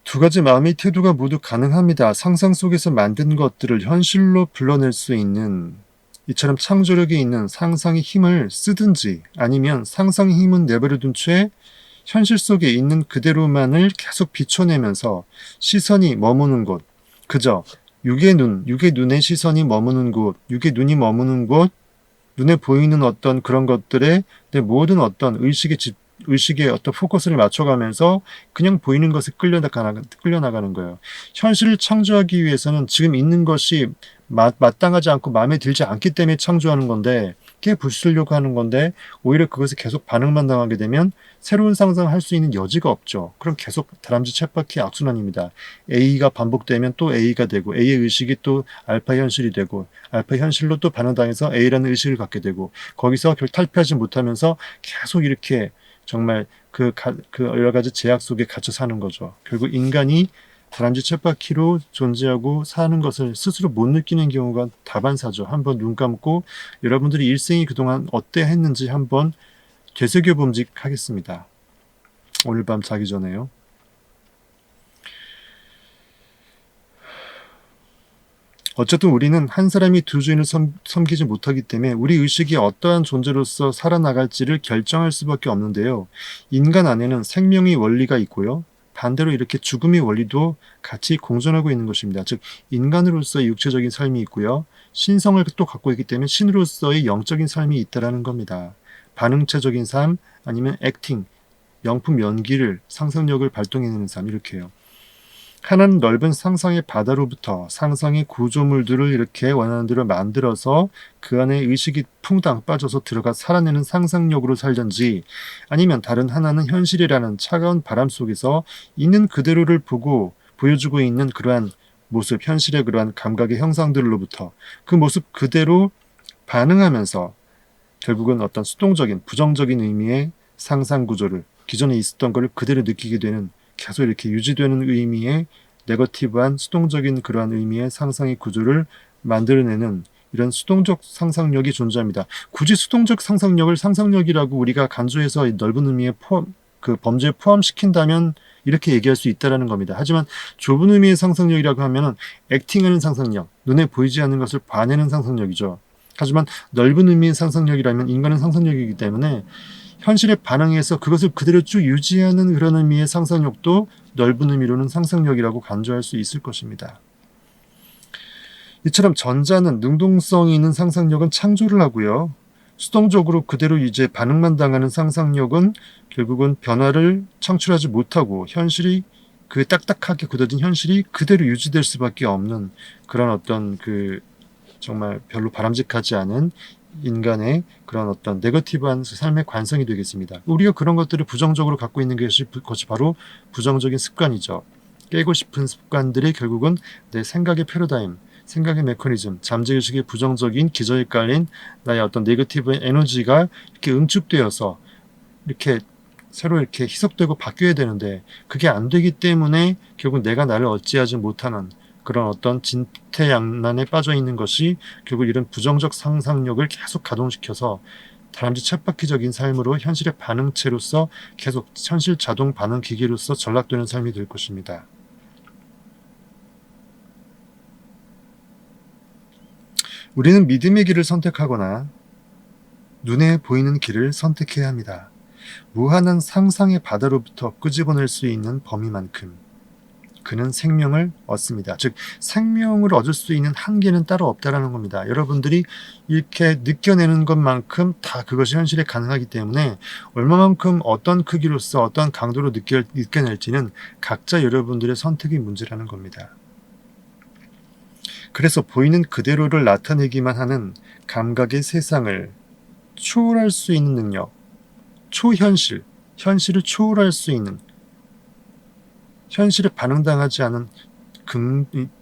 두 가지 마음의 태도가 모두 가능합니다. 상상 속에서 만든 것들을 현실로 불러낼 수 있는 이처럼 창조력이 있는 상상의 힘을 쓰든지 아니면 상상의 힘은 내버려둔 채 현실 속에 있는 그대로만을 계속 비춰내면서 시선이 머무는 곳, 그저 육의 눈의 시선이 머무는 곳, 육의 눈이 머무는 곳, 눈에 보이는 어떤 그런 것들에 내 모든 어떤 의식의 어떤 포커스를 맞춰가면서 그냥 보이는 것에 끌려나가는 거예요. 현실을 창조하기 위해서는 지금 있는 것이 마땅하지 않고 마음에 들지 않기 때문에 창조하는 건데 그게 부수려고 하는 건데 오히려 그것에 계속 반응만 당하게 되면 새로운 상상을 할 수 있는 여지가 없죠. 그럼 계속 다람쥐 쳇바퀴 악순환입니다. A가 반복되면 또 A가 되고 A의 의식이 또 알파 현실이 되고 알파 현실로 또 반응당해서 A라는 의식을 갖게 되고 거기서 결국 탈피하지 못하면서 계속 이렇게 정말 그 여러 가지 제약 속에 갇혀 사는 거죠. 결국 인간이 다람쥐 쳇바퀴로 존재하고 사는 것을 스스로 못 느끼는 경우가 다반사죠. 한번 눈 감고 여러분들이 일생이 그동안 어때 했는지 한번 되새겨봄직하겠습니다. 오늘 밤 자기 전에요. 어쨌든 우리는 한 사람이 두 주인을 섬기지 못하기 때문에 우리 의식이 어떠한 존재로서 살아나갈지를 결정할 수밖에 없는데요. 인간 안에는 생명의 원리가 있고요. 반대로 이렇게 죽음의 원리도 같이 공존하고 있는 것입니다. 즉 인간으로서의 육체적인 삶이 있고요. 신성을 또 갖고 있기 때문에 신으로서의 영적인 삶이 있다는 겁니다. 반응체적인 삶 아니면 액팅, 영품 연기를 상상력을 발동해내는 삶 이렇게요. 하나는 넓은 상상의 바다로부터 상상의 구조물들을 이렇게 원하는 대로 만들어서 그 안에 의식이 퐁당 빠져서 들어가 살아내는 상상력으로 살든지 아니면 다른 하나는 현실이라는 차가운 바람 속에서 있는 그대로를 보고 보여주고 있는 그러한 모습, 현실의 그러한 감각의 형상들로부터 그 모습 그대로 반응하면서 결국은 어떤 수동적인 부정적인 의미의 상상 구조를 기존에 있었던 것을 그대로 느끼게 되는 계속 이렇게 유지되는 의미의 네거티브한 수동적인 그러한 의미의 상상의 구조를 만들어내는 이런 수동적 상상력이 존재합니다. 굳이 수동적 상상력을 상상력이라고 우리가 간주해서 넓은 의미의 그 범죄에 포함시킨다면 이렇게 얘기할 수 있다는 겁니다. 하지만 좁은 의미의 상상력이라고 하면 액팅하는 상상력, 눈에 보이지 않는 것을 봐내는 상상력이죠. 하지만 넓은 의미의 상상력이라면 인간은 상상력이기 때문에 현실에 반응해서 그것을 그대로 쭉 유지하는 그런 의미의 상상력도 넓은 의미로는 상상력이라고 간주할 수 있을 것입니다. 이처럼 전자는 능동성이 있는 상상력은 창조를 하고요. 수동적으로 그대로 이제 반응만 당하는 상상력은 결국은 변화를 창출하지 못하고 현실이 그 딱딱하게 굳어진 현실이 그대로 유지될 수밖에 없는 그런 어떤 그 정말 별로 바람직하지 않은 인간의 그런 어떤 네거티브한 삶의 관성이 되겠습니다. 우리가 그런 것들을 부정적으로 갖고 있는 것이 바로 부정적인 습관이죠. 깨고 싶은 습관들이 결국은 내 생각의 패러다임, 생각의 메커니즘, 잠재의식의 부정적인 기저에 깔린 나의 어떤 네거티브 에너지가 이렇게 응축되어서 이렇게 새로 이렇게 희석되고 바뀌어야 되는데 그게 안 되기 때문에 결국 내가 나를 어찌하지 못하는 그런 어떤 진퇴양난에 빠져 있는 것이 결국 이런 부정적 상상력을 계속 가동시켜서 다람쥐 쳇바퀴적인 삶으로 현실의 반응체로서 계속 현실 자동 반응 기계로서 전락되는 삶이 될 것입니다. 우리는 믿음의 길을 선택하거나 눈에 보이는 길을 선택해야 합니다. 무한한 상상의 바다로부터 끄집어낼 수 있는 범위만큼 그는 생명을 얻습니다. 즉 생명을 얻을 수 있는 한계는 따로 없다라는 겁니다. 여러분들이 이렇게 느껴내는 것만큼 다 그것이 현실에 가능하기 때문에 얼마만큼 어떤 크기로서 어떤 강도로 느껴낼지는 각자 여러분들의 선택의 문제라는 겁니다. 그래서 보이는 그대로를 나타내기만 하는 감각의 세상을 초월할 수 있는 능력, 초현실, 현실을 초월할 수 있는, 현실에 반응당하지 않은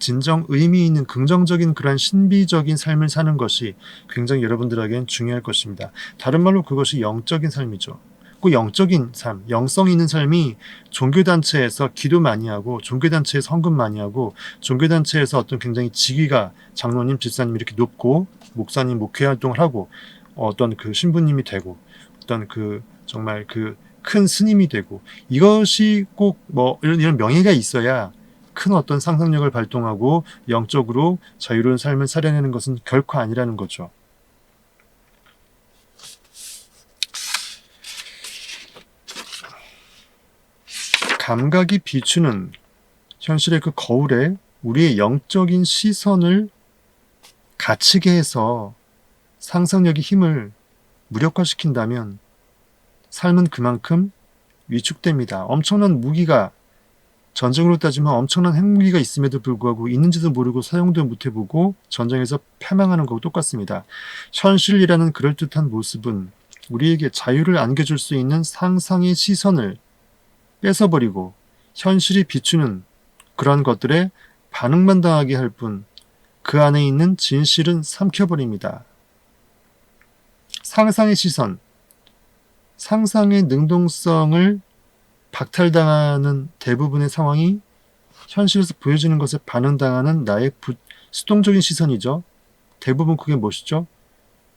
진정 의미 있는 긍정적인 그런 신비적인 삶을 사는 것이 굉장히 여러분들에겐 중요할 것입니다. 다른 말로 그것이 영적인 삶이죠. 그 영적인 삶, 영성 있는 삶이 종교단체에서 기도 많이 하고 종교단체에서 헌금 많이 하고 종교단체에서 어떤 굉장히 직위가 장로님, 집사님 이렇게 높고 목사님, 목회 활동을 하고 어떤 그 신부님이 되고 어떤 그 정말 그 큰 스님이 되고 이것이 꼭 뭐 이런 명예가 있어야 큰 어떤 상상력을 발동하고 영적으로 자유로운 삶을 살아내는 것은 결코 아니라는 거죠. 감각이 비추는 현실의 그 거울에 우리의 영적인 시선을 갇히게 해서 상상력의 힘을 무력화시킨다면 삶은 그만큼 위축됩니다. 엄청난 무기가 전쟁으로 따지면 엄청난 핵무기가 있음에도 불구하고 있는지도 모르고 사용도 못해보고 전쟁에서 패망하는 것과 똑같습니다. 현실이라는 그럴듯한 모습은 우리에게 자유를 안겨줄 수 있는 상상의 시선을 뺏어버리고 현실이 비추는 그런 것들에 반응만 당하게 할 뿐 그 안에 있는 진실은 삼켜버립니다. 상상의 시선, 상상의 능동성을 박탈당하는 대부분의 상황이 현실에서 보여지는 것에 반응당하는 나의 수동적인 시선이죠. 대부분 그게 무엇이죠?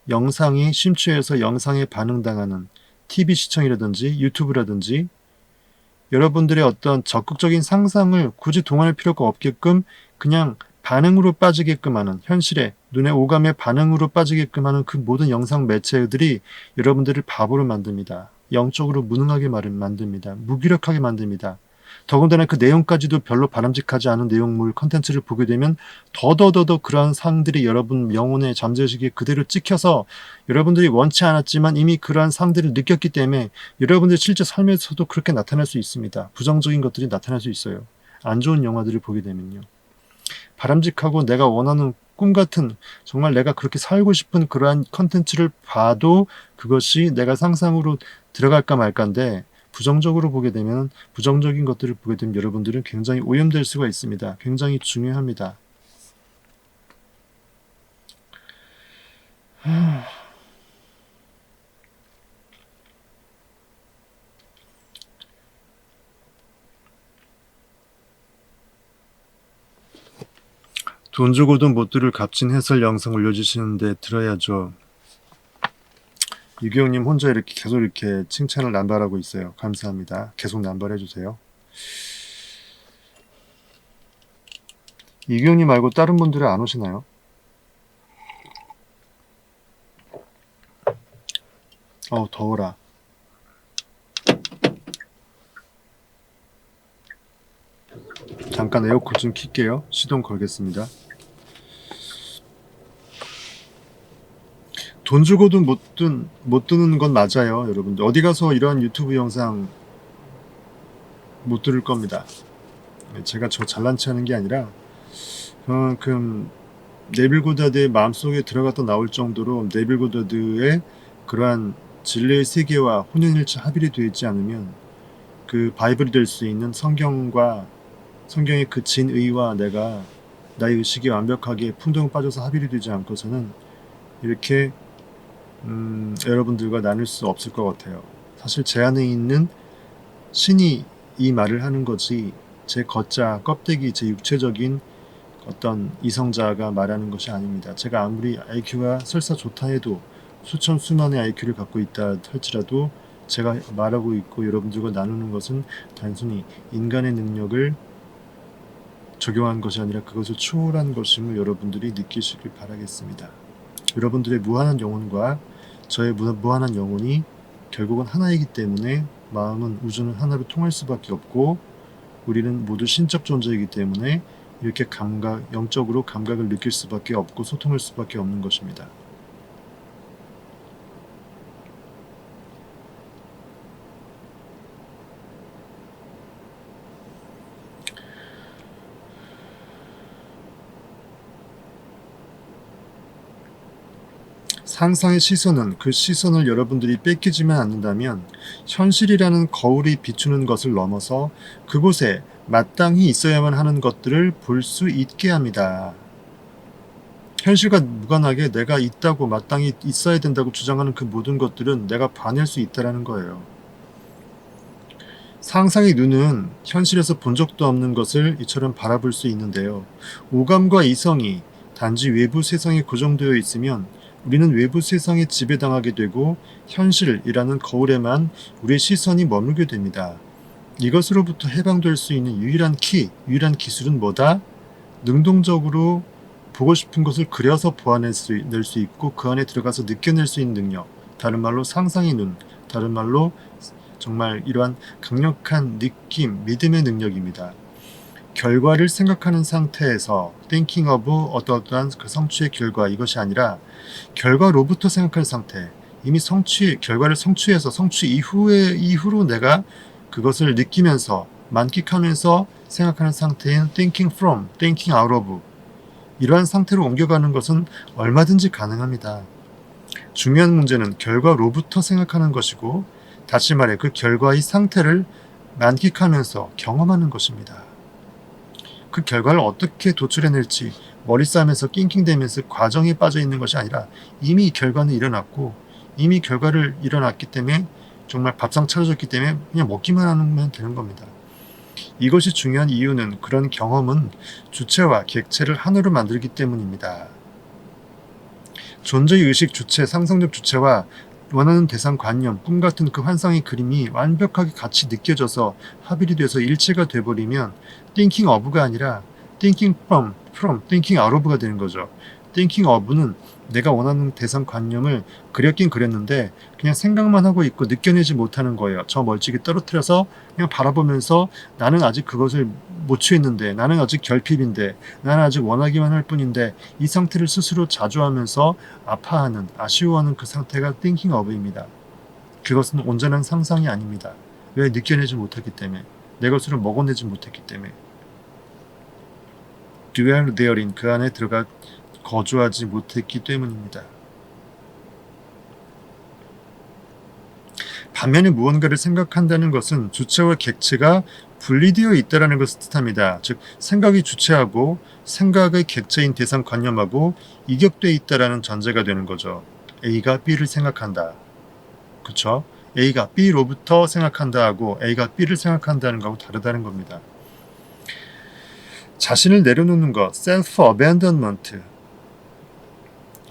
영상에 심취해서 영상에 반응당하는 TV 시청이라든지 유튜브라든지 여러분들의 어떤 적극적인 상상을 굳이 동원할 필요가 없게끔 그냥 반응으로 빠지게끔 하는 현실에 눈의 오감의 반응으로 빠지게끔 하는 그 모든 영상 매체들이 여러분들을 바보로 만듭니다. 영적으로 무능하게 만듭니다. 무기력하게 만듭니다. 더군다나 그 내용까지도 별로 바람직하지 않은 내용물 컨텐츠를 보게 되면 더더더더 그러한 상들이 여러분 영혼의 잠재의식에 그대로 찍혀서 여러분들이 원치 않았지만 이미 그러한 상들을 느꼈기 때문에 여러분들 실제 삶에서도 그렇게 나타날 수 있습니다. 부정적인 것들이 나타날 수 있어요. 안 좋은 영화들을 보게 되면요. 바람직하고 내가 원하는 꿈같은 정말 내가 그렇게 살고 싶은 그러한 컨텐츠를 봐도 그것이 내가 상상으로 들어갈까 말까인데 부정적으로 보게 되면 부정적인 것들을 보게 되면 여러분들은 굉장히 오염될 수가 있습니다. 굉장히 중요합니다. 돈 주고도 못 들을 값진 해설 영상 올려주시는데 들어야죠. 유기영님 혼자 이렇게 계속 이렇게 칭찬을 남발하고 있어요. 감사합니다. 계속 남발해주세요. 유기영님 말고 다른 분들은 안 오시나요? 더워라. 잠깐 에어컨 좀 킬게요. 시동 걸겠습니다. 돈 주고도 못 드는 건 맞아요. 여러분들 어디 가서 이런 유튜브 영상 못 들을 겁니다. 제가 저 잘난 체 하는 게 아니라 그만큼 네빌 고다드의 마음속에 들어갔다 나올 정도로 네빌 고다드의 그러한 진리의 세계와 혼연일체 합일이 되어 있지 않으면 그 바이블이 될 수 있는 성경과 성경의 그 진의와 내가 나의 의식이 완벽하게 풍덩 빠져서 합일이 되지 않고서는 이렇게 여러분들과 나눌 수 없을 것 같아요. 사실 제 안에 있는 신이 이 말을 하는 거지 제 겉자 껍데기 제 육체적인 어떤 이성자가 말하는 것이 아닙니다. 제가 아무리 IQ가 설사 좋다 해도 수천 수만의 IQ를 갖고 있다 할지라도 제가 말하고 있고 여러분들과 나누는 것은 단순히 인간의 능력을 적용한 것이 아니라 그것을 초월한 것임을 여러분들이 느끼시길 바라겠습니다. 여러분들의 무한한 영혼과 저의 무한한 영혼이 결국은 하나이기 때문에 마음은 우주는 하나로 통할 수밖에 없고 우리는 모두 신적 존재이기 때문에 이렇게 영적으로 감각을 느낄 수밖에 없고 소통할 수밖에 없는 것입니다. 상상의 시선은 그 시선을 여러분들이 뺏기지만 않는다면 현실이라는 거울이 비추는 것을 넘어서 그곳에 마땅히 있어야만 하는 것들을 볼 수 있게 합니다. 현실과 무관하게 내가 있다고 마땅히 있어야 된다고 주장하는 그 모든 것들은 내가 봐낼 수 있다는 거예요. 상상의 눈은 현실에서 본 적도 없는 것을 이처럼 바라볼 수 있는데요. 오감과 이성이 단지 외부 세상에 고정되어 있으면 우리는 외부 세상에 지배당하게 되고 현실이라는 거울에만 우리의 시선이 머물게 됩니다. 이것으로부터 해방될 수 있는 유일한 유일한 기술은 뭐다? 능동적으로 보고 싶은 것을 그려서 보아낼 수 있고 그 안에 들어가서 느껴낼 수 있는 능력, 다른 말로 상상의 눈, 다른 말로 정말 이러한 강력한 느낌, 믿음의 능력입니다. 결과를 생각하는 상태에서 thinking of 어떠한 그 성취의 결과, 이것이 아니라 결과로부터 생각할 상태, 이미 결과를 성취해서 성취 이후로 내가 그것을 느끼면서 만끽하면서 생각하는 상태인 thinking from, thinking out of, 이러한 상태로 옮겨가는 것은 얼마든지 가능합니다. 중요한 문제는 결과로부터 생각하는 것이고, 다시 말해 그 결과의 상태를 만끽하면서 경험하는 것입니다. 그 결과를 어떻게 도출해낼지 머리싸움에서 낑낑대면서 과정에 빠져 있는 것이 아니라 이미 결과는 일어났고 이미 결과를 일어났기 때문에 정말 밥상 차려졌기 때문에 그냥 먹기만 하면 되는 겁니다. 이것이 중요한 이유는 그런 경험은 주체와 객체를 하나로 만들기 때문입니다. 존재의식 주체, 상상력 주체와 원하는 대상 관념, 꿈 같은 그 환상의 그림이 완벽하게 같이 느껴져서 합일이 돼서 일체가 돼버리면 thinking of가 아니라 thinking from, thinking out of가 되는 거죠. thinking of는 내가 원하는 대상 관념을 그렸긴 그렸는데 그냥 생각만 하고 있고 느껴내지 못하는 거예요. 저 멀찍이 떨어뜨려서 그냥 바라보면서 나는 아직 그것을 못 취했는데, 나는 아직 결핍인데, 나는 아직 원하기만 할 뿐인데, 이 상태를 스스로 자조하면서 아파하는, 아쉬워하는 그 상태가 thinking of입니다. 그것은 온전한 상상이 아닙니다. 왜? 느껴내지 못했기 때문에, 내 것으로 먹어내지 못했기 때문에. dwell therein, 그 안에 들어가 거주하지 못했기 때문입니다. 반면에 무언가를 생각한다는 것은 주체와 객체가 분리되어 있다는 것을 뜻합니다. 즉 생각이 주체하고 생각의 객체인 대상 관념하고 이격되어 있다는 전제가 되는 거죠. A가 B를 생각한다. 그렇죠? A가 B로부터 생각한다 하고 A가 B를 생각한다는 거하고 다르다는 겁니다. 자신을 내려놓는 것, self-abandonment,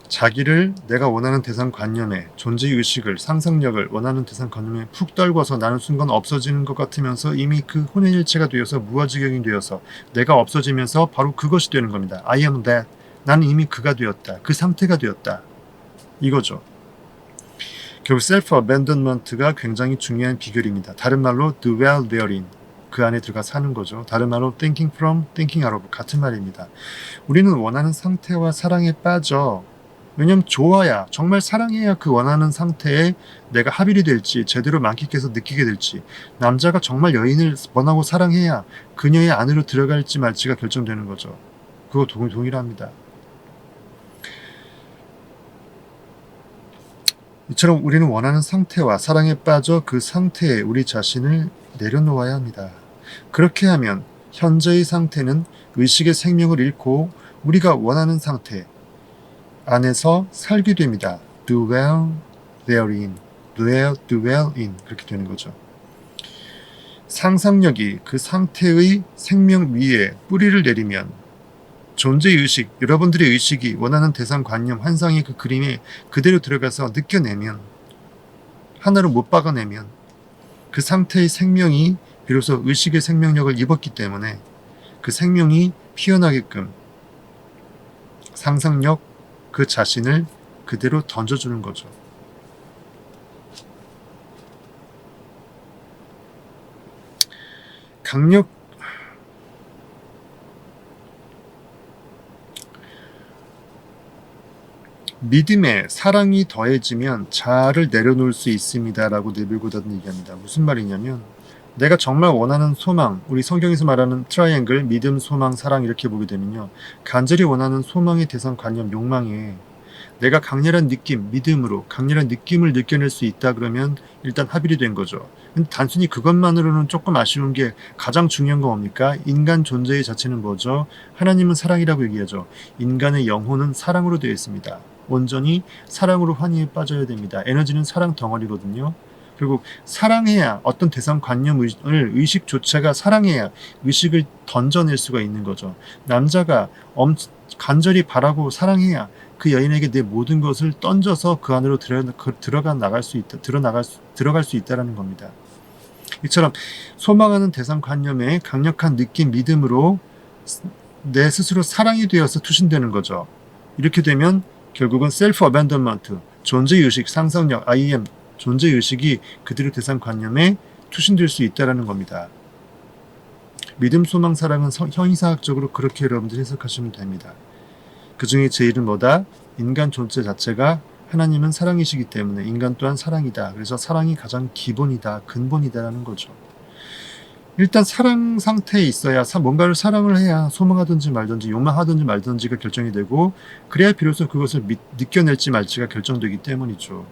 자기를 내가 원하는 대상 관념에, 존재의식을, 상상력을 원하는 대상 관념에 푹 떨궈서 나는 순간 없어지는 것 같으면서 이미 그 혼연일체가 되어서 무아지경이 되어서 내가 없어지면서 바로 그것이 되는 겁니다. I am that. 나는 이미 그가 되었다. 그 상태가 되었다. 이거죠. 결국 self-abandonment가 굉장히 중요한 비결입니다. 다른 말로 dwell therein, 그 안에 들어가 사는 거죠. 다른 말로 thinking from, thinking out of, 같은 말입니다. 우리는 원하는 상태와 사랑에 빠져, 왜냐면 좋아야, 정말 사랑해야 그 원하는 상태에 내가 합일이 될지 제대로 만끽해서 느끼게 될지, 남자가 정말 여인을 원하고 사랑해야 그녀의 안으로 들어갈지 말지가 결정되는 거죠. 그거 동일합니다. 이처럼 우리는 원하는 상태와 사랑에 빠져 그 상태에 우리 자신을 내려놓아야 합니다. 그렇게 하면 현재의 상태는 의식의 생명을 잃고 우리가 원하는 상태 안에서 살게 됩니다. dwell therein, dwell in, 그렇게 되는 거죠. 상상력이 그 상태의 생명 위에 뿌리를 내리면 존재의식, 여러분들의 의식이 원하는 대상 관념, 환상의 그 그림에 그대로 들어가서 느껴내면, 하나로 못 박아내면 그 상태의 생명이 비로소 의식의 생명력을 입었기 때문에 그 생명이 피어나게끔 상상력 그 자신을 그대로 던져주는 거죠. 믿음에 사랑이 더해지면 자아를 내려놓을 수 있습니다. 라고 네빌 고다드는 얘기합니다. 무슨 말이냐면 내가 정말 원하는 소망, 우리 성경에서 말하는 트라이앵글, 믿음, 소망, 사랑 이렇게 보게 되면요. 간절히 원하는 소망의 대상, 관념, 욕망에 내가 강렬한 느낌, 믿음으로 강렬한 느낌을 느껴낼 수 있다 그러면 일단 합일이 된 거죠. 근데 단순히 그것만으로는 조금 아쉬운 게 가장 중요한 거 뭡니까? 인간 존재의 자체는 뭐죠? 하나님은 사랑이라고 얘기하죠. 인간의 영혼은 사랑으로 되어 있습니다. 온전히 사랑으로 환희에 빠져야 됩니다. 에너지는 사랑 덩어리거든요. 그리고 사랑해야 어떤 대상 관념을 의식조차가 사랑해야 의식을 던져낼 수가 있는 거죠. 남자가 간절히 바라고 사랑해야 그 여인에게 내 모든 것을 던져서 그 안으로 들어갈 수 있다라는 겁니다. 이처럼 소망하는 대상 관념에 강력한 느낌, 믿음으로 내 스스로 사랑이 되어서 투신되는 거죠. 이렇게 되면 결국은 셀프 어벤던먼트, 존재의식, 상상력, IM, 존재의식이 그들의 대상 관념에 투신될 수 있다는 겁니다. 믿음, 소망, 사랑은 형이사학적으로 그렇게 여러분들이 해석하시면 됩니다. 그 중에 제일은 뭐다? 인간 존재 자체가 하나님은 사랑이시기 때문에 인간 또한 사랑이다. 그래서 사랑이 가장 기본이다, 근본이다라는 거죠. 일단 사랑 상태에 있어야 뭔가를 사랑을 해야 소망하든지 말든지 욕망하든지 말든지가 결정이 되고 그래야 비로소 그것을 느껴낼지 말지가 결정되기 때문이죠.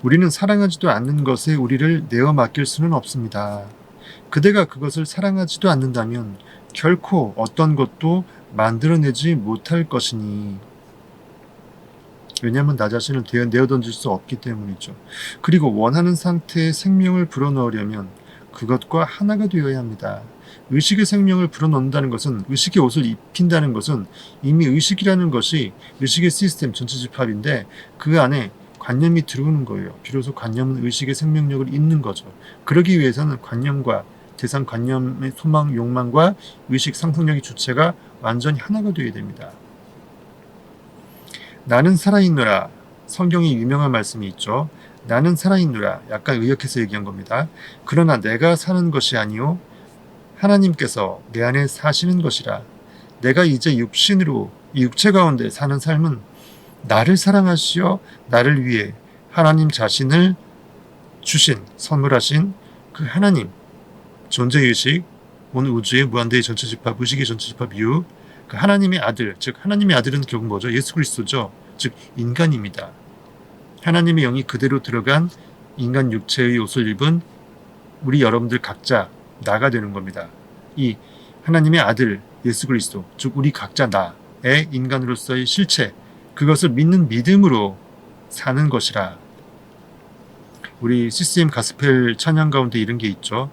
우리는 사랑하지도 않는 것에 우리를 내어 맡길 수는 없습니다. 그대가 그것을 사랑하지도 않는다면 결코 어떤 것도 만들어내지 못할 것이니 왜냐하면 나 자신을 내어 던질 수 없기 때문이죠. 그리고 원하는 상태에 생명을 불어넣으려면 그것과 하나가 되어야 합니다. 의식의 생명을 불어넣는다는 것은 의식의 옷을 입힌다는 것은 이미 의식이라는 것이 의식의 시스템 전체 집합인데 그 안에 관념이 들어오는 거예요. 비로소 관념은 의식의 생명력을 잇는 거죠. 그러기 위해서는 관념과 대상 관념의 소망, 욕망과 의식 상상력의 주체가 완전히 하나가 되어야 됩니다. 나는 살아있노라. 성경에 유명한 말씀이 있죠. 나는 살아있노라. 약간 의역해서 얘기한 겁니다. 그러나 내가 사는 것이 아니요 하나님께서 내 안에 사시는 것이라. 내가 이제 육신으로 이 육체 가운데 사는 삶은 나를 사랑하시어 나를 위해 하나님 자신을 주신, 선물하신 그 하나님, 존재의식, 온 우주의 무한대의 전체 집합, 의식의 전체 집합 이유, 그 하나님의 아들, 즉 하나님의 아들은 결국 뭐죠? 예수 그리스도죠. 즉 인간입니다. 하나님의 영이 그대로 들어간 인간 육체의 옷을 입은 우리 여러분들 각자 나가 되는 겁니다. 이 하나님의 아들 예수 그리스도, 즉 우리 각자 나의 인간으로서의 실체, 그것을 믿는 믿음으로 사는 것이라. 우리 CCM 가스펠 찬양 가운데 이런 게 있죠.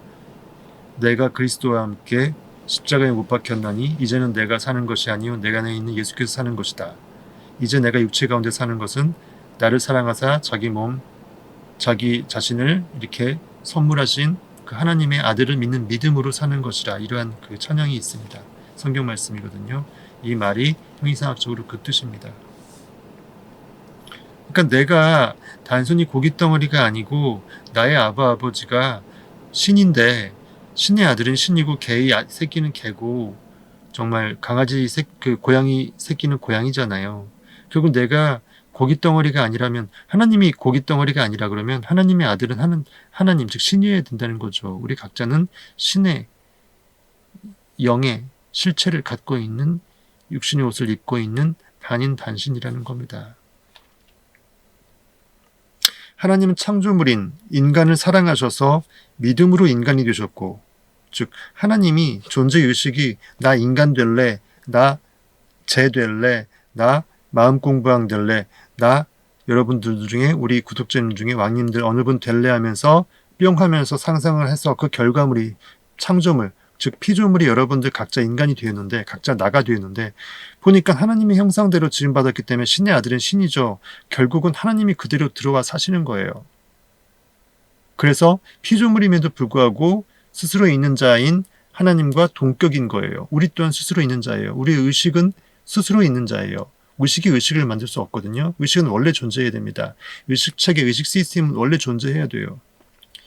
내가 그리스도와 함께 십자가에 못 박혔나니 이제는 내가 사는 것이 아니요 내가 안에 있는 예수께서 사는 것이다. 이제 내가 육체 가운데 사는 것은 나를 사랑하사 자기 몸, 자기 자신을 이렇게 선물하신 그 하나님의 아들을 믿는 믿음으로 사는 것이라. 이러한 그 찬양이 있습니다. 성경 말씀이거든요. 이 말이 형이상학적으로 그 뜻입니다. 그러니까 내가 단순히 고깃덩어리가 아니고 나의 아버지가 신인데 신의 아들은 신이고 개의 새끼는 개고 정말 강아지 고양이 새끼는 고양이잖아요. 결국 내가 고깃덩어리가 아니라면 하나님이 고깃덩어리가 아니라 그러면 하나님의 아들은 하나님 즉 신이어야 된다는 거죠. 우리 각자는 신의 영의 실체를 갖고 있는 육신의 옷을 입고 있는 반인 반신이라는 겁니다. 하나님은 창조물인 인간을 사랑하셔서 믿음으로 인간이 되셨고, 즉 하나님이 존재의식이 나 인간 될래, 나 재 될래, 나 마음 공부왕 될래, 나 여러분들 중에 우리 구독자님 중에 왕님들 어느 분 될래 하면서 뿅 하면서 상상을 해서 그 결과물이 창조물, 즉 피조물이 여러분들 각자 인간이 되었는데 각자 나가 되었는데 보니까 하나님의 형상대로 지음받았기 때문에 신의 아들은 신이죠. 결국은 하나님이 그대로 들어와 사시는 거예요. 그래서 피조물임에도 불구하고 스스로 있는 자인 하나님과 동격인 거예요. 우리 또한 스스로 있는 자예요. 우리의 의식은 스스로 있는 자예요. 의식이 의식을 만들 수 없거든요. 의식은 원래 존재해야 됩니다. 의식체계, 의식 시스템은 원래 존재해야 돼요.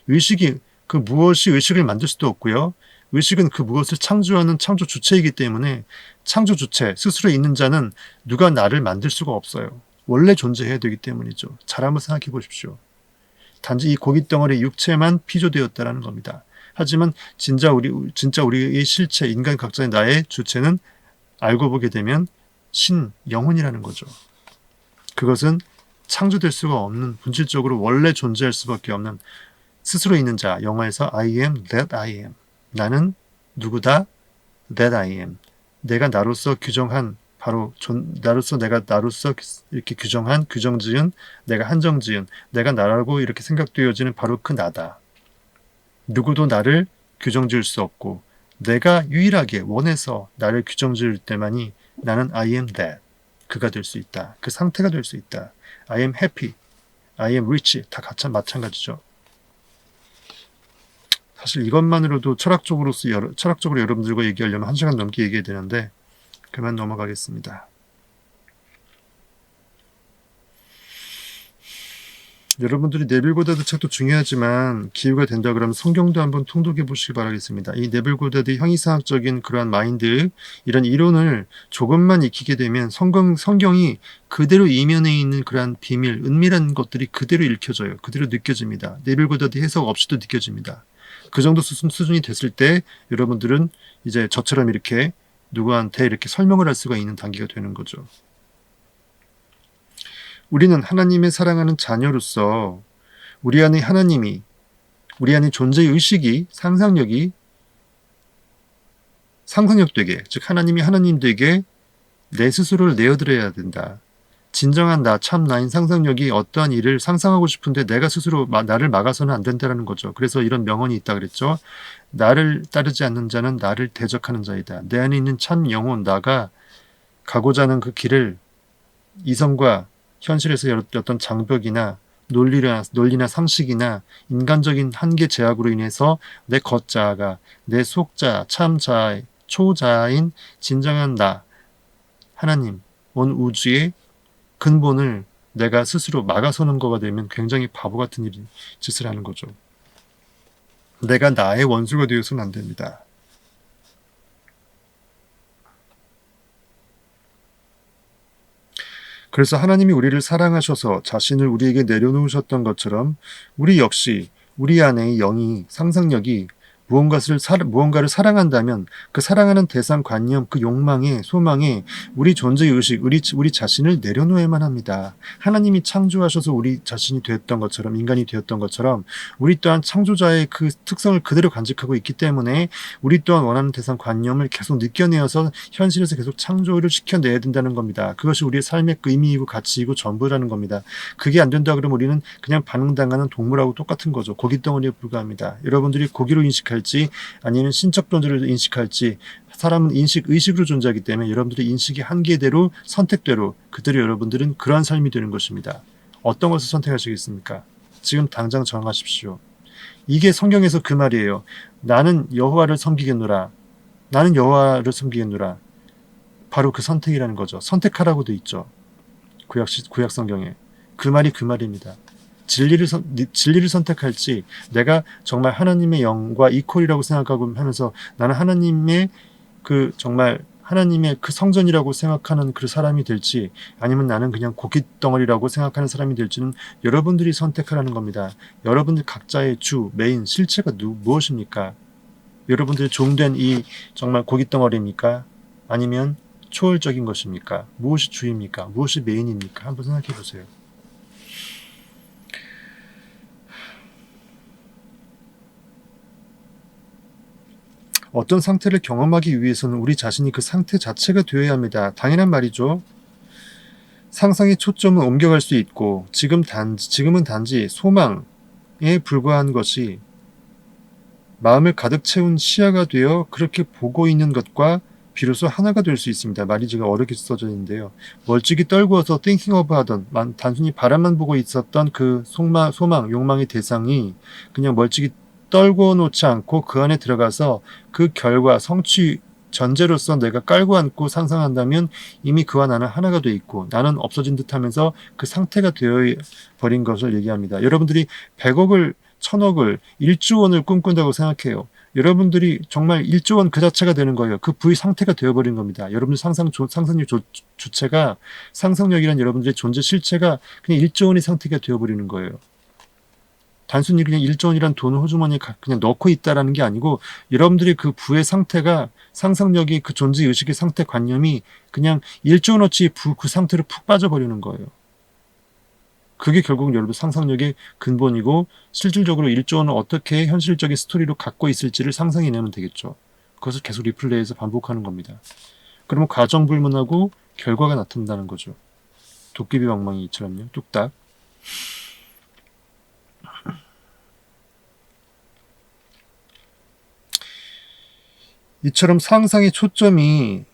의식이 무엇이 의식을 만들 수도 없고요. 의식은 그 무엇을 창조하는 창조 주체이기 때문에 창조 주체, 스스로 있는 자는 누가 나를 만들 수가 없어요. 원래 존재해야 되기 때문이죠. 잘 한번 생각해 보십시오. 단지 이 고깃덩어리 육체만 피조되었다라는 겁니다. 하지만 진짜 우리의 실체, 인간 각자의 나의 주체는 알고 보게 되면 신, 영혼이라는 거죠. 그것은 창조될 수가 없는, 본질적으로 원래 존재할 수밖에 없는 스스로 있는 자, 영어에서 I am that I am. 나는 누구다? that I am. 내가 나로서 규정한, 바로 내가 나로서 이렇게 규정한, 규정지은, 내가 한정지은, 내가 나라고 이렇게 생각되어지는 바로 그 나다. 누구도 나를 규정지을 수 없고 내가 유일하게 원해서 나를 규정지을 때만이 나는 I am that. 그가 될 수 있다. 그 상태가 될 수 있다. I am happy. I am rich. 다 마찬가지죠. 사실 이것만으로도 철학적으로 여러분들과 얘기하려면 1시간 넘게 얘기해야 되는데 그만 넘어가겠습니다. 여러분들이 네빌 고다드 책도 중요하지만 기회가 된다 그러면 성경도 한번 통독해 보시기 바라겠습니다. 이 네빌 고다드의 형이상학적인 그러한 마인드, 이런 이론을 조금만 익히게 되면 성경이 그대로 이면에 있는 그러한 비밀, 은밀한 것들이 그대로 읽혀져요. 그대로 느껴집니다. 네빌 고다드 해석 없이도 느껴집니다. 그 정도 수준이 됐을 때 여러분들은 이제 저처럼 이렇게 누구한테 이렇게 설명을 할 수가 있는 단계가 되는 거죠. 우리는 하나님의 사랑하는 자녀로서 우리 안에 하나님이, 우리 안에 존재의 의식이, 상상력되게, 즉 하나님이 하나님되게 내 스스로를 내어드려야 된다. 진정한 나, 참 나인 상상력이 어떠한 일을 상상하고 싶은데 내가 스스로 나를 막아서는 안 된다는 거죠. 그래서 이런 명언이 있다 그랬죠. 나를 따르지 않는 자는 나를 대적하는 자이다. 내 안에 있는 참 영혼, 나가 가고자 하는 그 길을 이성과 현실에서 어떤 장벽이나 논리나 상식이나 인간적인 한계 제약으로 인해서 내 겉자아가, 내 속자, 참자, 초자인 진정한 나, 하나님, 온 우주의 근본을 내가 스스로 막아서는 거가 되면 굉장히 바보 같은 짓을 하는 거죠. 내가 나의 원수가 되어서는 안 됩니다. 그래서 하나님이 우리를 사랑하셔서 자신을 우리에게 내려놓으셨던 것처럼 우리 역시 우리 안의 영이, 상상력이 무언가를 사랑한다면 그 사랑하는 대상, 관념, 그 욕망에, 소망에 우리 존재의 의식, 우리 자신을 내려놓아야만 합니다. 하나님이 창조하셔서 우리 자신이 되었던 것처럼, 인간이 되었던 것처럼 우리 또한 창조자의 그 특성을 그대로 간직하고 있기 때문에 우리 또한 원하는 대상, 관념을 계속 느껴내어서 현실에서 계속 창조를 시켜내야 된다는 겁니다. 그것이 우리의 삶의 의미이고 가치이고 전부라는 겁니다. 그게 안 된다 그러면 우리는 그냥 반응당하는 동물하고 똑같은 거죠. 고깃덩어리에 불과합니다. 여러분들이 고기로 인식할지 아니면 신적 존재를 인식할지, 사람은 의식으로 존재하기 때문에 여러분들의 인식의 한계대로, 선택대로 그대로 여러분들은 그러한 삶이 되는 것입니다. 어떤 것을 선택하시겠습니까? 지금 당장 정하십시오. 이게 성경에서 그 말이에요. 나는 여호와를 섬기겠노라. 나는 여호와를 섬기겠노라. 바로 그 선택이라는 거죠. 선택하라고 돼 있죠. 구약 성경에. 그 말이 그 말입니다. 진리를 선택할지, 내가 정말 하나님의 영과 이퀄이라고 생각하고 하면서 나는 하나님의 정말 하나님의 그 성전이라고 생각하는 그 사람이 될지, 아니면 나는 그냥 고깃덩어리라고 생각하는 사람이 될지는 여러분들이 선택하라는 겁니다. 여러분들 각자의 메인, 실체가 무엇입니까? 여러분들의 종된 이 정말 고깃덩어리입니까? 아니면 초월적인 것입니까? 무엇이 주입니까? 무엇이 메인입니까? 한번 생각해 보세요. 어떤 상태를 경험하기 위해서는 우리 자신이 그 상태 자체가 되어야 합니다. 당연한 말이죠. 상상의 초점은 옮겨갈 수 있고 지금은 단지 소망에 불과한 것이 마음을 가득 채운 시야가 되어 그렇게 보고 있는 것과 비로소 하나가 될 수 있습니다. 말이 제가 어렵게 써져 있는데요. 멀찍이 떨구어서 thinking of 하던, 단순히 바람만 보고 있었던 그 소망, 욕망의 대상이 그냥 멀찍이 떨궈 놓지 않고 그 안에 들어가서 그 결과, 성취 전제로서 내가 깔고 앉고 상상한다면 이미 그와 나는 하나가 돼 있고 나는 없어진 듯 하면서 그 상태가 되어 버린 것을 얘기합니다. 여러분들이 100억을, 1000억을, 1조 원을 꿈꾼다고 생각해요. 여러분들이 정말 1조 원 그 자체가 되는 거예요. 그 부의 상태가 되어버린 겁니다. 여러분들 상상력 주체가, 상상력이란 여러분들의 존재 실체가 그냥 1조 원의 상태가 되어버리는 거예요. 단순히 그냥 1조 원이란 돈을 호주머니에 그냥 넣고 있다라는 게 아니고, 여러분들의 그 부의 상태가, 상상력이, 그 존재 의식의 상태 관념이 그냥 1조 원어치 그 상태로 푹 빠져버리는 거예요. 그게 결국은 여러분 상상력의 근본이고, 실질적으로 1조 원을 어떻게 현실적인 스토리로 갖고 있을지를 상상해내면 되겠죠. 그것을 계속 리플레이해서 반복하는 겁니다. 그러면 과정 불문하고 결과가 나타난다는 거죠. 도깨비 방망이처럼요. 뚝딱. 이처럼 상상의 초점이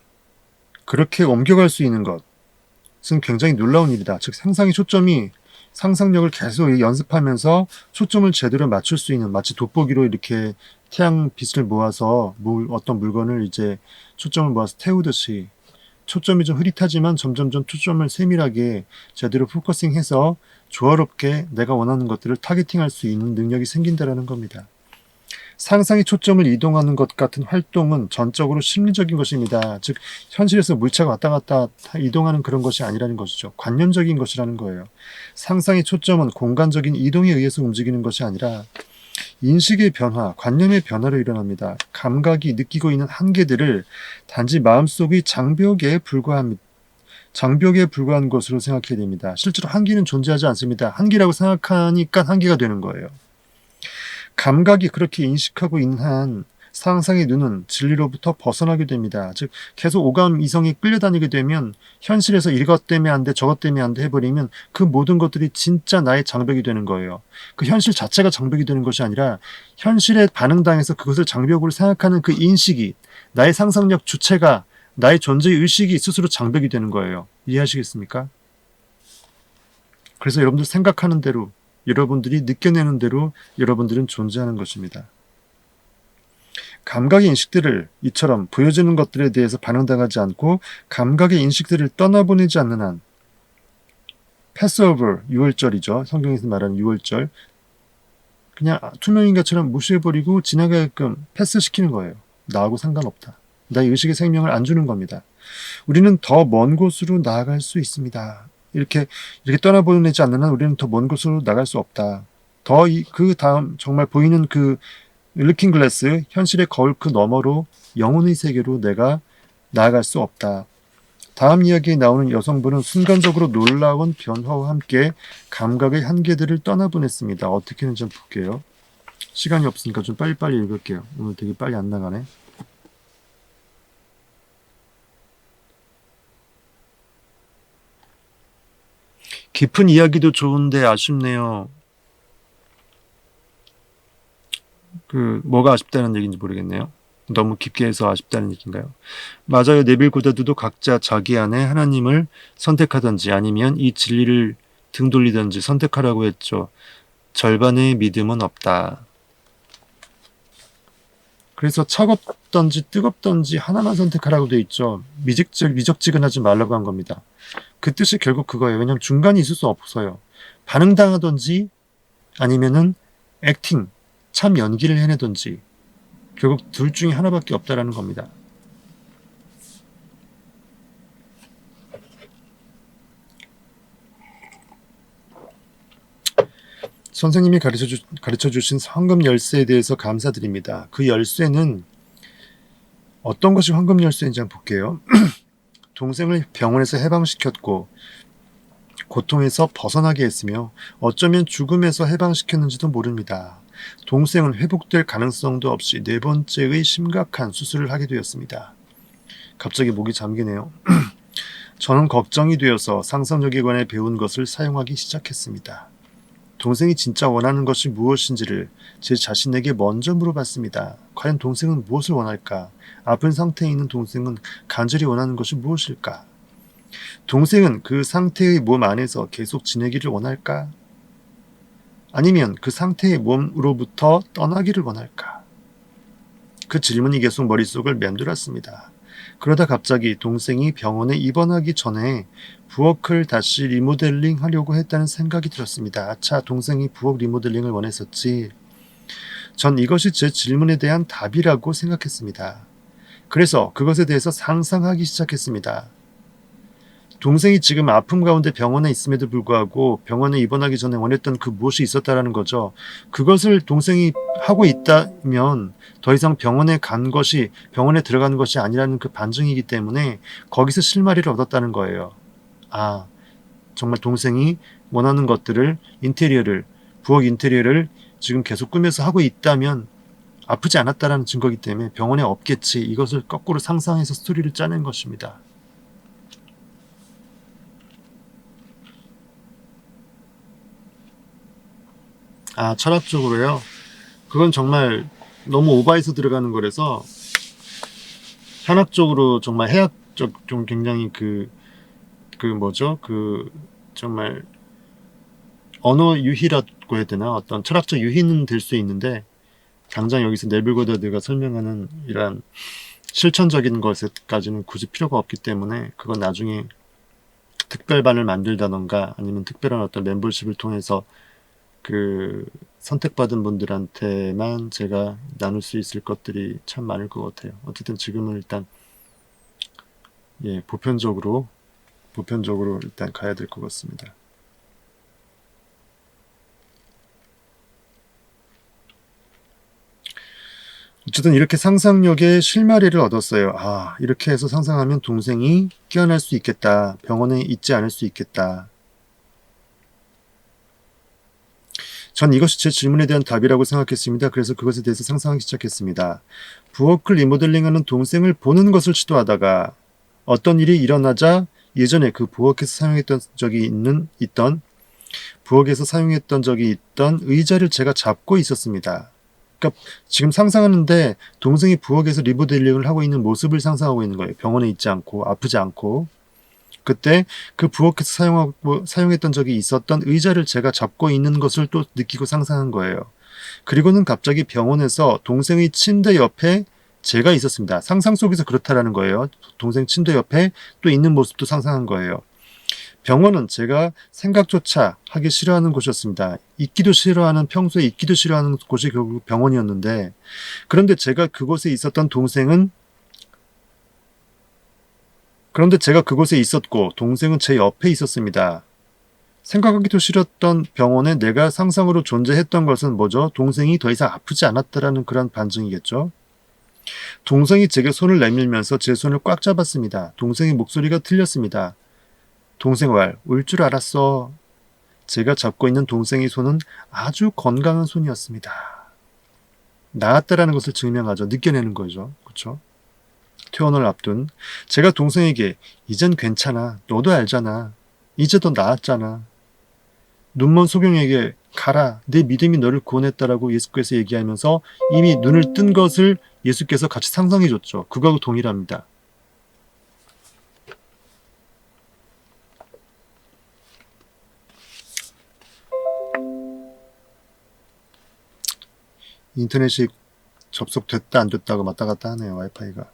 그렇게 옮겨갈 수 있는 것은 굉장히 놀라운 일이다. 즉 상상의 초점이, 상상력을 계속 연습하면서 초점을 제대로 맞출 수 있는, 마치 돋보기로 이렇게 태양빛을 모아서 어떤 물건을 이제 초점을 모아서 태우듯이, 초점이 좀 흐릿하지만 점점점 초점을 세밀하게 제대로 포커싱해서 조화롭게 내가 원하는 것들을 타겟팅할 수 있는 능력이 생긴다라는 겁니다. 상상의 초점을 이동하는 것 같은 활동은 전적으로 심리적인 것입니다. 즉 현실에서 물체가 왔다 갔다 이동하는 그런 것이 아니라는 것이죠. 관념적인 것이라는 거예요. 상상의 초점은 공간적인 이동에 의해서 움직이는 것이 아니라 인식의 변화, 관념의 변화로 일어납니다. 감각이 느끼고 있는 한계들을 단지 마음속의 장벽에 불과한 것으로 생각해야 됩니다. 실제로 한계는 존재하지 않습니다. 한계라고 생각하니까 한계가 되는 거예요. 감각이 그렇게 인식하고 있는 한 상상의 눈은 진리로부터 벗어나게 됩니다. 즉 계속 오감 이성이 끌려다니게 되면, 현실에서 이것 때문에 안 돼, 저것 때문에 안 돼 해버리면 그 모든 것들이 진짜 나의 장벽이 되는 거예요. 그 현실 자체가 장벽이 되는 것이 아니라 현실에 반응당해서 그것을 장벽으로 생각하는 그 인식이, 나의 상상력 주체가, 나의 존재의 의식이 스스로 장벽이 되는 거예요. 이해하시겠습니까? 그래서 여러분들 생각하는 대로, 여러분들이 느껴내는 대로 여러분들은 존재하는 것입니다. 감각의 인식들을 이처럼 보여지는 것들에 대해서 반응당하지 않고 감각의 인식들을 떠나보내지 않는 한, 패스오버, 유월절이죠. 성경에서 말하는 유월절. 그냥 투명인간처럼 무시해버리고 지나가게끔 패스시키는 거예요. 나하고 상관없다. 나의 의식의 생명을 안 주는 겁니다. 우리는 더 먼 곳으로 나아갈 수 있습니다. 이렇게 떠나보내지 않는 한 우리는 더 먼 곳으로 나갈 수 없다. 그 다음 정말 보이는 그 루킹 글래스, 현실의 거울 그 너머로, 영혼의 세계로 내가 나아갈 수 없다. 다음 이야기에 나오는 여성분은 순간적으로 놀라운 변화와 함께 감각의 한계들을 떠나보냈습니다. 어떻게 하는지 좀 볼게요. 시간이 없으니까 좀 빨리빨리 읽을게요. 오늘 되게 빨리 안 나가네. 깊은 이야기도 좋은데 아쉽네요. 뭐가 아쉽다는 얘기인지 모르겠네요. 너무 깊게 해서 아쉽다는 얘기인가요? 맞아요. 네빌 고다드도 각자 자기 안에 하나님을 선택하든지 아니면 이 진리를 등 돌리든지 선택하라고 했죠. 절반의 믿음은 없다. 그래서 차갑던지 뜨겁던지 하나만 선택하라고 돼 있죠. 미적지근하지 말라고 한 겁니다. 그 뜻이 결국 그거예요. 왜냐하면 중간이 있을 수 없어요. 반응당하든지 아니면은 액팅, 참 연기를 해내든지, 결국 둘 중에 하나밖에 없다라는 겁니다. 선생님이 가르쳐 주신 황금 열쇠에 대해서 감사드립니다. 그 열쇠는 어떤 것이 황금 열쇠인지 한번 볼게요. 동생을 병원에서 해방시켰고 고통에서 벗어나게 했으며 어쩌면 죽음에서 해방시켰는지도 모릅니다. 동생은 회복될 가능성도 없이 네 번째의 심각한 수술을 하게 되었습니다. 갑자기 목이 잠기네요. 저는 걱정이 되어서 상상력에 관해 배운 것을 사용하기 시작했습니다. 동생이 진짜 원하는 것이 무엇인지를 제 자신에게 먼저 물어봤습니다. 과연 동생은 무엇을 원할까? 아픈 상태에 있는 동생은 간절히 원하는 것이 무엇일까? 동생은 그 상태의 몸 안에서 계속 지내기를 원할까? 아니면 그 상태의 몸으로부터 떠나기를 원할까? 그 질문이 계속 머릿속을 맴돌았습니다. 그러다 갑자기 동생이 병원에 입원하기 전에 부엌을 다시 리모델링 하려고 했다는 생각이 들었습니다. 아차, 동생이 부엌 리모델링을 원했었지. 전 이것이 제 질문에 대한 답이라고 생각했습니다. 그래서 그것에 대해서 상상하기 시작했습니다. 동생이 지금 아픔 가운데 병원에 있음에도 불구하고 병원에 입원하기 전에 원했던 그 무엇이 있었다라는 거죠. 그것을 동생이 하고 있다면 더 이상 병원에 간 것이 병원에 들어가는 것이 아니라는 그 반증이기 때문에 거기서 실마리를 얻었다는 거예요. 아, 정말 동생이 원하는 것들을 인테리어를 부엌 인테리어를 지금 계속 꾸며서 하고 있다면 아프지 않았다라는 증거이기 때문에 병원에 없겠지. 이것을 거꾸로 상상해서 스토리를 짜낸 것입니다. 아, 철학적으로요? 그건 정말 너무 오바해서 들어가는 거라서 현학적으로 정말 해학적 좀 굉장히 뭐죠? 정말 언어 유희라고 해야 되나? 어떤 철학적 유희는 될 수 있는데 당장 여기서 네빌 고다드가 설명하는 이러한 실천적인 것에까지는 굳이 필요가 없기 때문에 그건 나중에 특별반을 만들다던가 아니면 특별한 어떤 멤버십을 통해서 그 선택받은 분들한테만 제가 나눌 수 있을 것들이 참 많을 것 같아요. 어쨌든 지금은 일단 보편적으로 일단 가야 될 것 같습니다. 어쨌든 이렇게 상상력의 실마리를 얻었어요. 아, 이렇게 해서 상상하면 동생이 깨어날 수 있겠다. 병원에 있지 않을 수 있겠다. 전 이것이 제 질문에 대한 답이라고 생각했습니다. 그래서 그것에 대해서 상상하기 시작했습니다. 부엌을 리모델링하는 동생을 보는 것을 시도하다가 어떤 일이 일어나자 예전에 그 부엌에서 사용했던 적이 있던 의자를 제가 잡고 있었습니다. 그러니까 지금 상상하는데 동생이 부엌에서 리모델링을 하고 있는 모습을 상상하고 있는 거예요. 병원에 있지 않고 아프지 않고. 그때 그 부엌에서 사용했던 적이 있었던 의자를 제가 잡고 있는 것을 또 느끼고 상상한 거예요. 그리고는 갑자기 병원에서 동생의 침대 옆에 제가 있었습니다. 상상 속에서 그렇다라는 거예요. 동생 침대 옆에 또 있는 모습도 상상한 거예요. 병원은 제가 생각조차 하기 싫어하는 곳이었습니다. 평소에 있기도 싫어하는 곳이 결국 병원이었는데, 그런데 제가 그곳에 있었고 동생은 제 옆에 있었습니다. 생각하기도 싫었던 병원에 내가 상상으로 존재했던 것은 뭐죠? 동생이 더 이상 아프지 않았다라는 그런 반증이겠죠. 동생이 제게 손을 내밀면서 제 손을 꽉 잡았습니다. 동생의 목소리가 들렸습니다. 동생 울 줄 알았어. 제가 잡고 있는 동생의 손은 아주 건강한 손이었습니다. 나았다라는 것을 증명하죠. 느껴내는 거죠. 그렇죠? 퇴원을 앞둔 제가 동생에게 이젠 괜찮아. 너도 알잖아. 이제 더 나았잖아. 눈먼 소경에게 가라. 내 믿음이 너를 구원했다라고 예수께서 얘기하면서 이미 눈을 뜬 것을 예수께서 같이 상상해 줬죠. 그거하고 동일합니다. 인터넷이 접속됐다 안 됐다고 왔다 갔다 하네요. 와이파이가.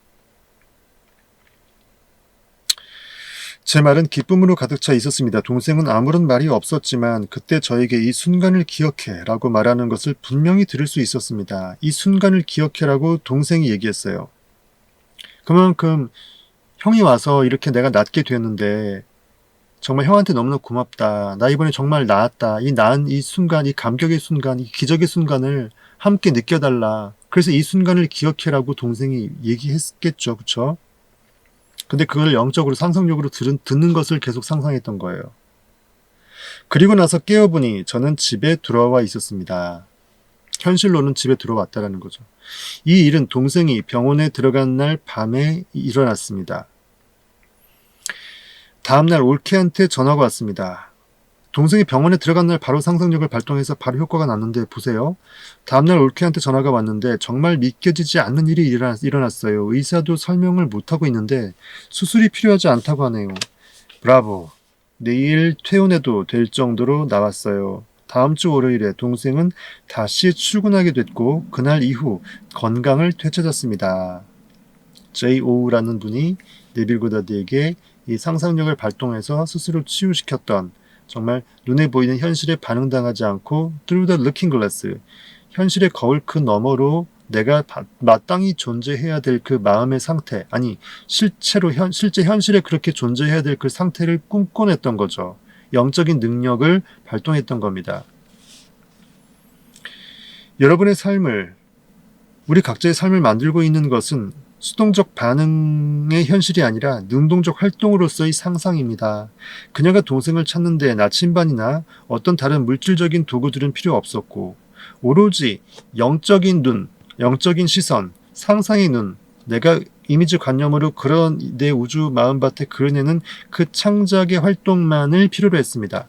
제 말은 기쁨으로 가득 차 있었습니다. 동생은 아무런 말이 없었지만 그때 저에게 이 순간을 기억해 라고 말하는 것을 분명히 들을 수 있었습니다. 이 순간을 기억해 라고 동생이 얘기했어요. 그만큼 형이 와서 이렇게 내가 낫게 됐는데 정말 형한테 너무나 고맙다. 나 이번에 정말 나았다. 이 나은 이 순간, 이 감격의 순간, 이 기적의 순간을 함께 느껴달라. 그래서 이 순간을 기억해라고 동생이 얘기했겠죠. 그쵸? 근데 그걸 영적으로 상상력으로 듣는 것을 계속 상상했던 거예요. 그리고 나서 깨어보니 저는 집에 들어와 있었습니다. 현실로는 집에 들어왔다라는 거죠. 이 일은 동생이 병원에 들어간 날 밤에 일어났습니다. 다음날 올케한테 전화가 왔습니다. 동생이 병원에 들어간 날 바로 상상력을 발동해서 바로 효과가 났는데 보세요. 다음날 올케한테 전화가 왔는데 정말 믿겨지지 않는 일이 일어났어요. 의사도 설명을 못하고 있는데 수술이 필요하지 않다고 하네요. 브라보. 내일 퇴원해도 될 정도로 나왔어요. 다음 주 월요일에 동생은 다시 출근하게 됐고 그날 이후 건강을 되찾았습니다. J.O.라는 분이 네빌 고다드에게 이 상상력을 발동해서 스스로 치유시켰던 정말 눈에 보이는 현실에 반응당하지 않고 through the looking glass 현실의 거울 그 너머로 내가 마땅히 존재해야 될 그 마음의 상태, 아니 실제 현실에 그렇게 존재해야 될 그 상태를 꿈꿔냈던 거죠. 영적인 능력을 발동했던 겁니다. 여러분의 삶을, 우리 각자의 삶을 만들고 있는 것은 수동적 반응의 현실이 아니라 능동적 활동으로서의 상상입니다. 그녀가 동생을 찾는데 나침반이나 어떤 다른 물질적인 도구들은 필요 없었고 오로지 영적인 눈, 영적인 시선, 상상의 눈, 내가 이미지 관념으로 그런 내 우주 마음밭에 그려내는 그 창작의 활동만을 필요로 했습니다.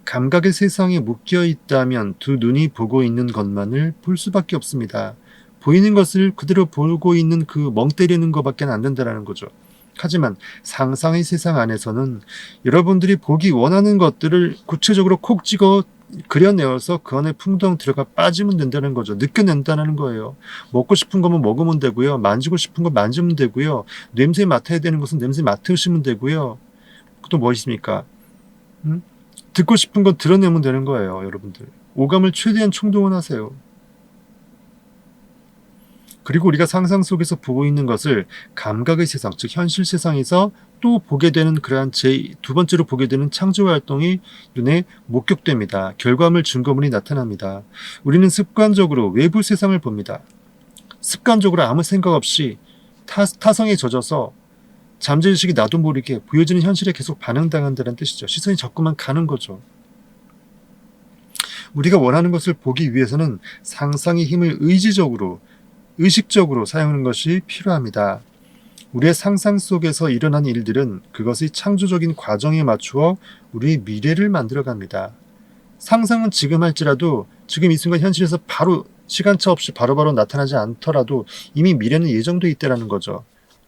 감각의 세상에 묶여 있다면 두 눈이 보고 있는 것만을 볼 수밖에 없습니다. 보이는 것을 그대로 보고 있는 그 멍 때리는 것밖에 안 된다는 거죠. 하지만 상상의 세상 안에서는 여러분들이 보기 원하는 것들을 구체적으로 콕 찍어 그려내어서 그 안에 풍덩 들어가 빠지면 된다는 거죠. 느껴낸다는 거예요. 먹고 싶은 거면 먹으면 되고요. 만지고 싶은 거 만지면 되고요. 냄새 맡아야 되는 것은 냄새 맡으시면 되고요. 또 뭐 있습니까? 듣고 싶은 건 드러내면 되는 거예요. 여러분들. 오감을 최대한 총동원하세요. 그리고 우리가 상상 속에서 보고 있는 것을 감각의 세상, 즉 현실 세상에서 또 보게 되는 그러한 두 번째로 보게 되는 창조 활동이 눈에 목격됩니다. 결과물, 증거물이 나타납니다. 우리는 습관적으로 외부 세상을 봅니다. 습관적으로 아무 생각 없이 타성에 젖어서 잠재의식이 나도 모르게 보여지는 현실에 계속 반응당한다는 뜻이죠. 시선이 자꾸만 가는 거죠. 우리가 원하는 것을 보기 위해서는 상상의 힘을 의식적으로 사용하는 것이 필요합니다. 우리의 상상 속에서 일어난 일들은 그것의 창조적인 과정에 맞추어 우리의 미래를 만들어갑니다. 상상은 지금 할지라도 지금 이 순간 현실에서 바로 시간차 없이 바로바로 나타나지 않더라도 이미 미래는 예정돼 있다는 거죠.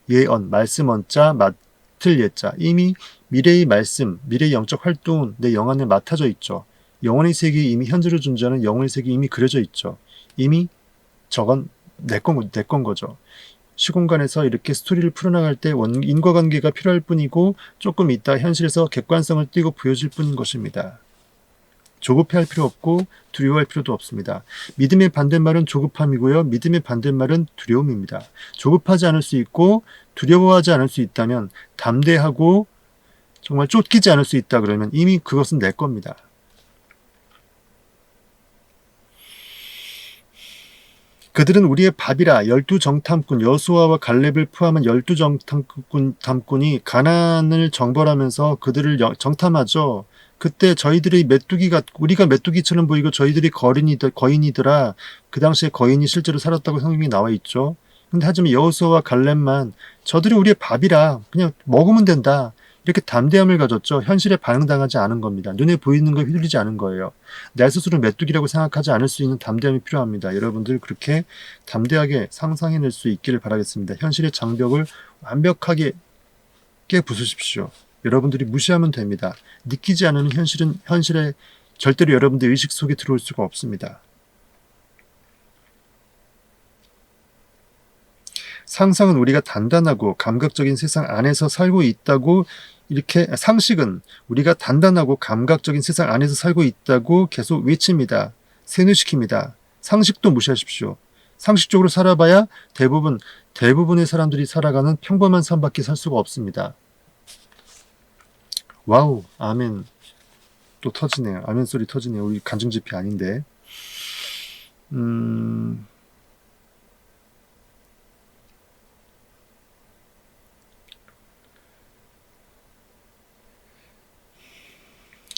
예언, 말씀 언자, 맡을 예자. 이미 미래의 말씀, 미래의 영적 활동은 내 영 안에 맡아져 있죠. 영혼의 세계에 이미 현재로 존재하는 영혼의 세계에 이미 그려져 있죠. 이미 저건 내 건 거죠. 시공간에서 이렇게 스토리를 풀어나갈 때 인과관계가 필요할 뿐이고 조금 있다 현실에서 객관성을 띠고 보여질 뿐인 것입니다. 조급해할 필요 없고 두려워할 필요도 없습니다. 믿음의 반대말은 조급함이고요. 믿음의 반대말은 두려움입니다. 조급하지 않을 수 있고 두려워하지 않을 수 있다면 담대하고 정말 쫓기지 않을 수 있다 그러면 이미 그것은 내 겁니다. 그들은 우리의 밥이라 12정탐꾼 여호수아와 갈렙을 포함한 12정탐꾼이 가나안을 정벌하면서 그들을 정탐하죠. 그때 저희들이 우리가 메뚜기처럼 보이고 저희들이 거인이더라. 그 당시에 거인이 실제로 살았다고 성경에 나와 있죠. 근데 하지만 여호수아와 갈렙만 저들이 우리의 밥이라 그냥 먹으면 된다. 이렇게 담대함을 가졌죠. 현실에 반응당하지 않은 겁니다. 눈에 보이는 걸 휘둘리지 않은 거예요. 내 스스로 메뚜기라고 생각하지 않을 수 있는 담대함이 필요합니다. 여러분들 그렇게 담대하게 상상해낼 수 있기를 바라겠습니다. 현실의 장벽을 완벽하게 깨부수십시오. 여러분들이 무시하면 됩니다. 느끼지 않는 현실에 절대로 여러분들 의식 속에 들어올 수가 없습니다. 상상은 우리가 단단하고 감각적인 세상 안에서 살고 있다고 상식은 우리가 단단하고 감각적인 세상 안에서 살고 있다고 계속 외칩니다. 세뇌시킵니다. 상식도 무시하십시오. 상식적으로 살아봐야 대부분의 사람들이 살아가는 평범한 삶밖에 살 수가 없습니다. 와우, 아멘. 또 터지네요. 아멘 소리 터지네요. 우리 간증집회 아닌데.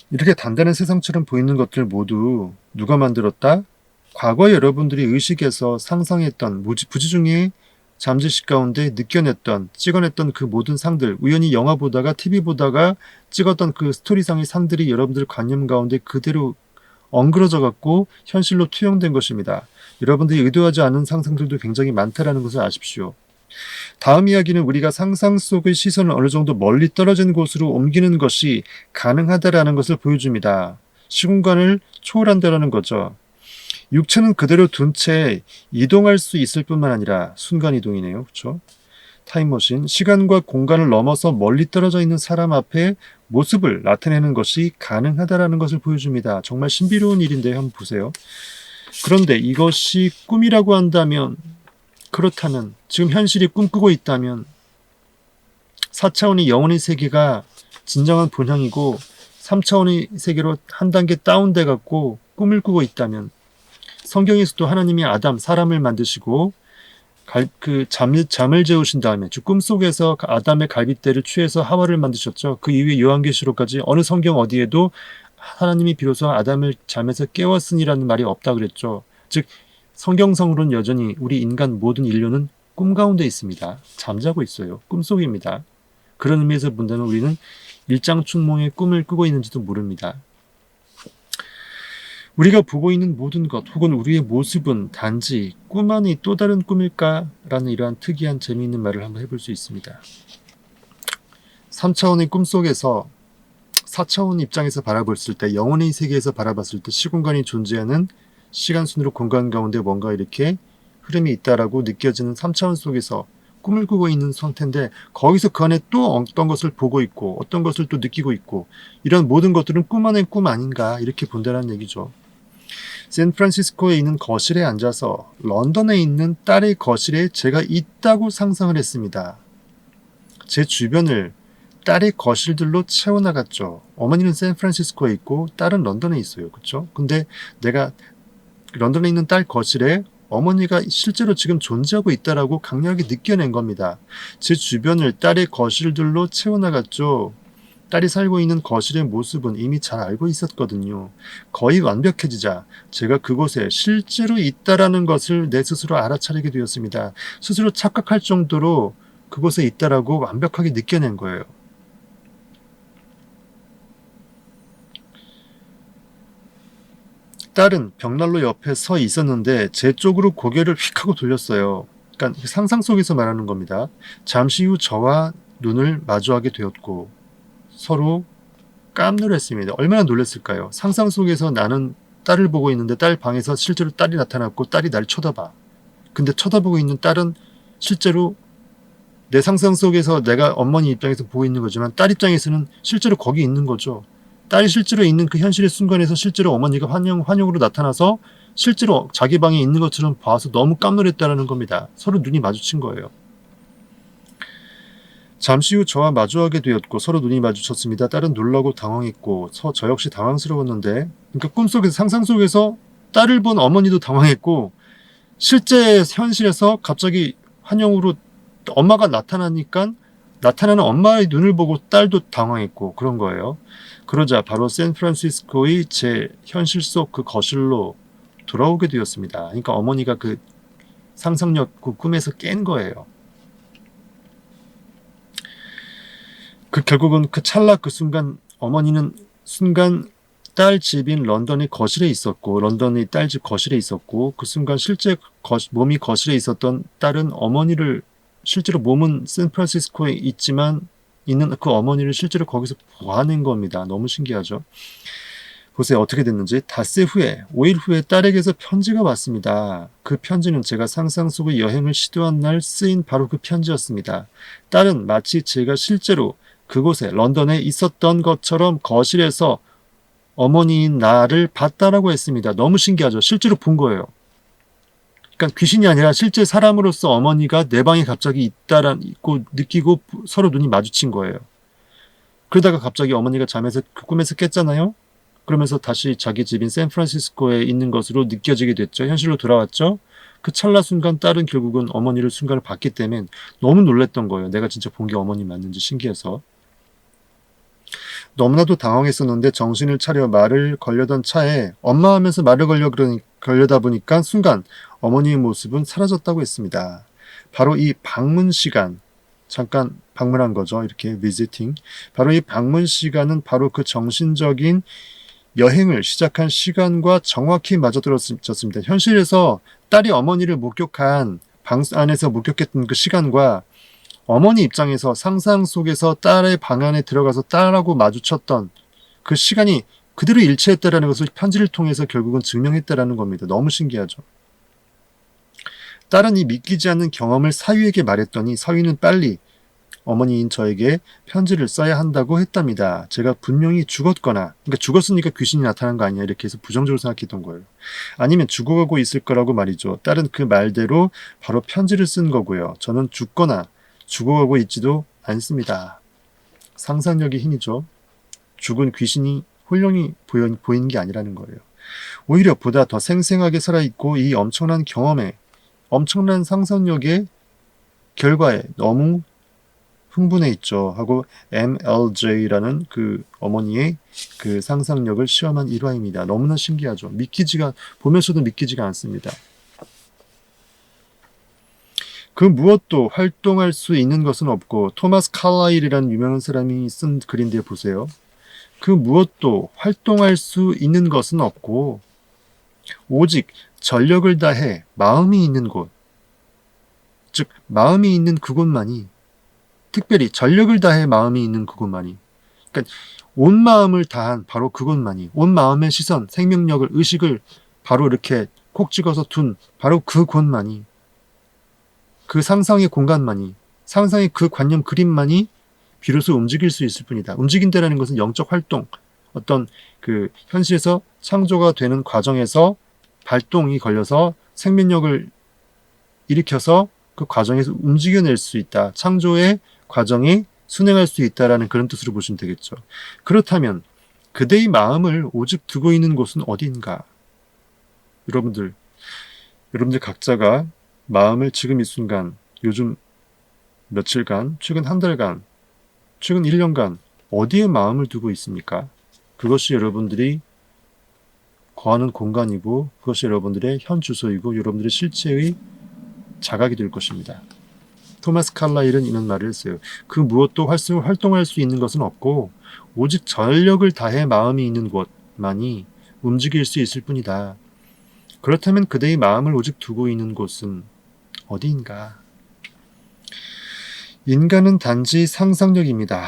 이렇게 단단한 세상처럼 보이는 것들 모두 누가 만들었다? 과거 여러분들이 의식에서 상상했던 부지 중에 잠재식 가운데 느껴냈던, 찍어냈던 그 모든 상들, 우연히 영화 보다가 TV 보다가 찍었던 그 스토리상의 상들이 여러분들 관념 가운데 그대로 엉그러져 갖고 현실로 투영된 것입니다. 여러분들이 의도하지 않은 상상들도 굉장히 많다라는 것을 아십시오. 다음 이야기는 우리가 상상 속의 시선을 어느 정도 멀리 떨어진 곳으로 옮기는 것이 가능하다라는 것을 보여줍니다. 시공간을 초월한다라는 거죠. 육체는 그대로 둔 채 이동할 수 있을 뿐만 아니라 순간이동이네요. 그렇죠? 타임머신, 시간과 공간을 넘어서 멀리 떨어져 있는 사람 앞에 모습을 나타내는 것이 가능하다라는 것을 보여줍니다. 정말 신비로운 일인데요. 한번 보세요. 그런데 이것이 꿈이라고 한다면, 그렇다면 지금 현실이 꿈꾸고 있다면 4차원의 영혼의 세계가 진정한 본향이고 3차원의 세계로 한 단계 다운돼 갖고 꿈을 꾸고 있다면, 성경에서도 하나님이 아담, 사람을 만드시고 잠을 재우신 다음에 꿈속에서 아담의 갈빗대를 취해서 하와를 만드셨죠. 그 이후에 요한계시록까지 어느 성경 어디에도 하나님이 비로소 아담을 잠에서 깨웠으니라는 말이 없다 그랬죠. 즉 성경상으로는 여전히 우리 인간 모든 인류는 꿈 가운데 있습니다. 잠자고 있어요. 꿈속입니다. 그런 의미에서 본다면 우리는 일장춘몽의 꿈을 꾸고 있는지도 모릅니다. 우리가 보고 있는 모든 것 혹은 우리의 모습은 단지 꿈 안의 또 다른 꿈일까라는 이러한 특이한 재미있는 말을 한번 해볼 수 있습니다. 3차원의 꿈속에서 4차원 입장에서 바라봤을 때, 영혼의 세계에서 바라봤을 때 시공간이 존재하는 시간순으로 공간 가운데 뭔가 이렇게 흐름이 있다라고 느껴지는 3차원 속에서 꿈을 꾸고 있는 상태인데, 거기서 그 안에 또 어떤 것을 보고 있고 어떤 것을 또 느끼고 있고, 이런 모든 것들은 꿈 안의 꿈 아닌가 이렇게 본다는 얘기죠. 샌프란시스코에 있는 거실에 앉아서 런던에 있는 딸의 거실에 제가 있다고 상상을 했습니다. 제 주변을 딸의 거실들로 채워나갔죠. 어머니는 샌프란시스코에 있고 딸은 런던에 있어요. 그렇죠? 근데 내가 런던에 있는 딸 거실에 어머니가 실제로 지금 존재하고 있다라고 강렬하게 느껴낸 겁니다. 제 주변을 딸의 거실들로 채워나갔죠. 딸이 살고 있는 거실의 모습은 이미 잘 알고 있었거든요. 거의 완벽해지자 제가 그곳에 실제로 있다라는 것을 내 스스로 알아차리게 되었습니다. 스스로 착각할 정도로 그곳에 있다라고 완벽하게 느껴낸 거예요. 딸은 벽난로 옆에 서 있었는데 제 쪽으로 고개를 휙 하고 돌렸어요. 그러니까 상상 속에서 말하는 겁니다. 잠시 후 저와 눈을 마주하게 되었고 서로 깜놀했습니다. 얼마나 놀랐을까요? 상상 속에서 나는 딸을 보고 있는데 딸 방에서 실제로 딸이 나타났고 딸이 날 쳐다봐. 근데 쳐다보고 있는 딸은 실제로 내 상상 속에서 내가 어머니 입장에서 보고 있는 거지만 딸 입장에서는 실제로 거기 있는 거죠. 딸이 실제로 있는 그 현실의 순간에서 실제로 어머니가 환영으로 나타나서 실제로 자기 방에 있는 것처럼 봐서 너무 깜놀했다는 겁니다. 서로 눈이 마주친 거예요. 잠시 후 저와 마주하게 되었고 서로 눈이 마주쳤습니다. 딸은 놀라고 당황했고 저 역시 당황스러웠는데, 그러니까 꿈속에서, 상상 속에서 딸을 본 어머니도 당황했고 실제 현실에서 갑자기 환영으로 엄마가 나타나니까 나타나는 엄마의 눈을 보고 딸도 당황했고 그런 거예요. 그러자 바로 샌프란시스코의 제 현실 속 그 거실로 돌아오게 되었습니다. 그러니까 어머니가 그 상상력 그 꿈에서 깬 거예요. 결국은 그 찰나 그 순간 어머니는 딸 집인 런던의 거실에 있었고, 런던의 딸 집 거실에 있었고, 그 순간 실제 몸이 거실에 있었던 딸은 어머니를, 실제로 몸은 샌프란시스코에 있지만 있는 그 어머니를 실제로 거기서 보아낸 겁니다. 너무 신기하죠. 보세요. 어떻게 됐는지. 닷새 후에, 5일 후에 딸에게서 편지가 왔습니다. 그 편지는 제가 상상 속의 여행을 시도한 날 쓰인 바로 그 편지였습니다. 딸은 마치 제가 실제로 그곳에 런던에 있었던 것처럼 거실에서 어머니인 나를 봤다라고 했습니다. 너무 신기하죠. 실제로 본 거예요. 그러니까 귀신이 아니라 실제 사람으로서 어머니가 내 방에 갑자기 있고 느끼고 서로 눈이 마주친 거예요. 그러다가 갑자기 어머니가 잠에서 그 꿈에서 깼잖아요. 그러면서 다시 자기 집인 샌프란시스코에 있는 것으로 느껴지게 됐죠. 현실로 돌아왔죠. 그 찰나 순간 딸은 결국은 어머니를 순간을 봤기 때문에 너무 놀랬던 거예요. 내가 진짜 본 게 어머니 맞는지 신기해서. 너무나도 당황했었는데 정신을 차려 말을 걸려던 차에 엄마 하면서 말을 걸려다 보니까 순간 어머니의 모습은 사라졌다고 했습니다. 바로 이 방문 시간, 잠깐 방문한 거죠. 이렇게 비지팅. 바로 이 방문 시간은 바로 그 정신적인 여행을 시작한 시간과 정확히 맞아떨어졌습니다. 현실에서 딸이 어머니를 목격한 방 안에서 목격했던 그 시간과 어머니 입장에서 상상 속에서 딸의 방 안에 들어가서 딸하고 마주쳤던 그 시간이 그대로 일치했다라는 것을 편지를 통해서 결국은 증명했다라는 겁니다. 너무 신기하죠. 딸은 이 믿기지 않는 경험을 사위에게 말했더니 사위는 빨리 어머니인 저에게 편지를 써야 한다고 했답니다. 제가 분명히 죽었거나, 그러니까 죽었으니까 귀신이 나타난 거 아니야, 이렇게 해서 부정적으로 생각했던 거예요. 아니면 죽어가고 있을 거라고 말이죠. 딸은 그 말대로 바로 편지를 쓴 거고요. 저는 죽거나 죽어가고 있지도 않습니다. 상상력의 힘이죠. 죽은 귀신이 홀령이 보이는 게 아니라는 거예요. 오히려 보다 더 생생하게 살아있고 이 엄청난 경험에, 엄청난 상상력의 결과에 너무 흥분해 있죠. 하고 MLJ라는 그 어머니의 그 상상력을 시험한 일화입니다. 너무나 신기하죠. 보면서도 믿기지가 않습니다. 그 무엇도 활동할 수 있는 것은 없고, 토마스 칼라일이라는 유명한 사람이 쓴 글인데 보세요. 그 무엇도 활동할 수 있는 것은 없고 오직 전력을 다해 마음이 있는 곳, 즉 마음이 있는 그곳만이, 특별히 전력을 다해 마음이 있는 그곳만이, 그러니까 온 마음을 다한 바로 그곳만이, 온 마음의 시선, 생명력을, 의식을 바로 이렇게 콕 찍어서 둔 바로 그곳만이, 그 상상의 공간만이, 상상의 그 관념 그림만이 비로소 움직일 수 있을 뿐이다. 움직인다라는 것은 영적 활동, 어떤 그 현실에서 창조가 되는 과정에서 발동이 걸려서 생명력을 일으켜서 그 과정에서 움직여낼 수 있다. 창조의 과정이 순행할 수 있다라는 그런 뜻으로 보시면 되겠죠. 그렇다면 그대의 마음을 오직 두고 있는 곳은 어디인가? 여러분들 각자가 마음을 지금 이 순간, 요즘 며칠간, 최근 한 달간, 최근 1년간 어디에 마음을 두고 있습니까? 그것이 여러분들이 거하는 공간이고, 그것이 여러분들의 현 주소이고, 여러분들의 실체의 자각이 될 것입니다. 토마스 칼라일은 이런 말을 했어요. 그 무엇도 활동할 수 있는 것은 없고 오직 전력을 다해 마음이 있는 곳만이 움직일 수 있을 뿐이다. 그렇다면 그대의 마음을 오직 두고 있는 곳은 어디인가? 인간은 단지 상상력입니다.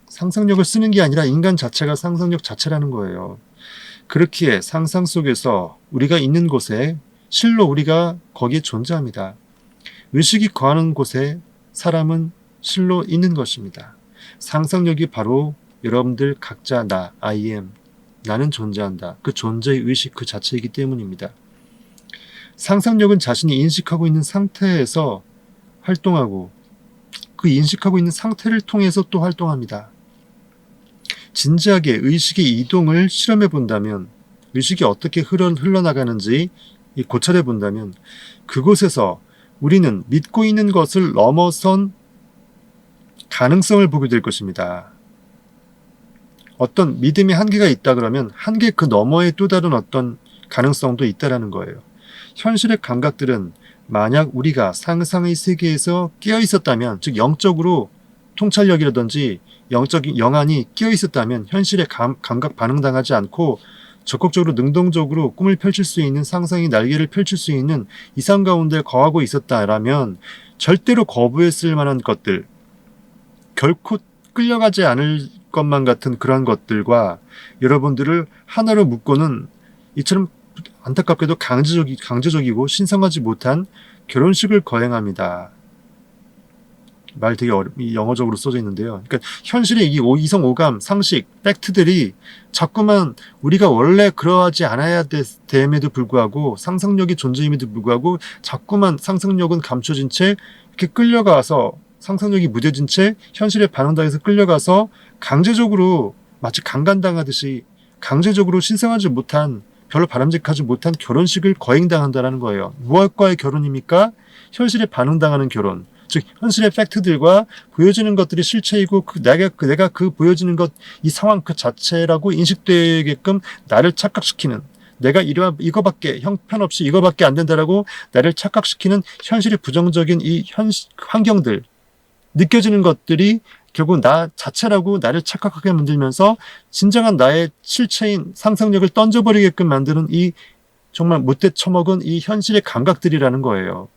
상상력을 쓰는 게 아니라 인간 자체가 상상력 자체라는 거예요. 그렇기에 상상 속에서 우리가 있는 곳에 실로 우리가 거기에 존재합니다. 의식이 거하는 곳에 사람은 실로 있는 것입니다. 상상력이 바로 여러분들 각자 나, I am, 나는 존재한다. 그 존재의 의식 그 자체이기 때문입니다. 상상력은 자신이 인식하고 있는 상태에서 활동하고 그 인식하고 있는 상태를 통해서 또 활동합니다. 진지하게 의식의 이동을 실험해 본다면, 의식이 어떻게 흘러나가는지 고찰해 본다면 그곳에서 우리는 믿고 있는 것을 넘어선 가능성을 보게 될 것입니다. 어떤 믿음의 한계가 있다 그러면 한계 그 너머에 또 다른 어떤 가능성도 있다라는 거예요. 현실의 감각들은 만약 우리가 상상의 세계에서 깨어 있었다면, 즉 영적으로 통찰력이라든지 영적인 영안이 깨어 있었다면 현실의 감각 반응당하지 않고 적극적으로 능동적으로 꿈을 펼칠 수 있는, 상상의 날개를 펼칠 수 있는 이상 가운데 거하고 있었다라면 절대로 거부했을 만한 것들, 결코 끌려가지 않을 것만 같은 그런 것들과 여러분들을 하나로 묶고는 이처럼 안타깝게도 강제적이고 신성하지 못한 결혼식을 거행합니다. 말 되게 영어적으로 써져 있는데요. 그러니까 현실의 이 이성 오감, 상식, 팩트들이 자꾸만 우리가 원래 그러하지 않아야 됨에도 불구하고, 상상력이 존재임에도 불구하고 자꾸만 상상력은 감춰진 채 이렇게 끌려가서, 상상력이 무뎌진 채 현실에 반응당해서 끌려가서 강제적으로 마치 강간당하듯이 강제적으로 신성하지 못한, 별로 바람직하지 못한 결혼식을 거행당한다는 거예요. 무엇과의 결혼입니까? 현실에 반응당하는 결혼. 즉 현실의 팩트들과 보여지는 것들이 실체이고 내가 그 보여지는 것, 이 상황 그 자체라고 인식되게끔 나를 착각시키는, 내가 이거밖에 형편없이 이거밖에 안 된다라고 나를 착각시키는 현실의 부정적인 이 환경들, 느껴지는 것들이 결국 나 자체라고 나를 착각하게 만들면서 진정한 나의 실체인 상상력을 던져버리게끔 만드는 이 정말 못돼 처먹은 이 현실의 감각들이라는 거예요.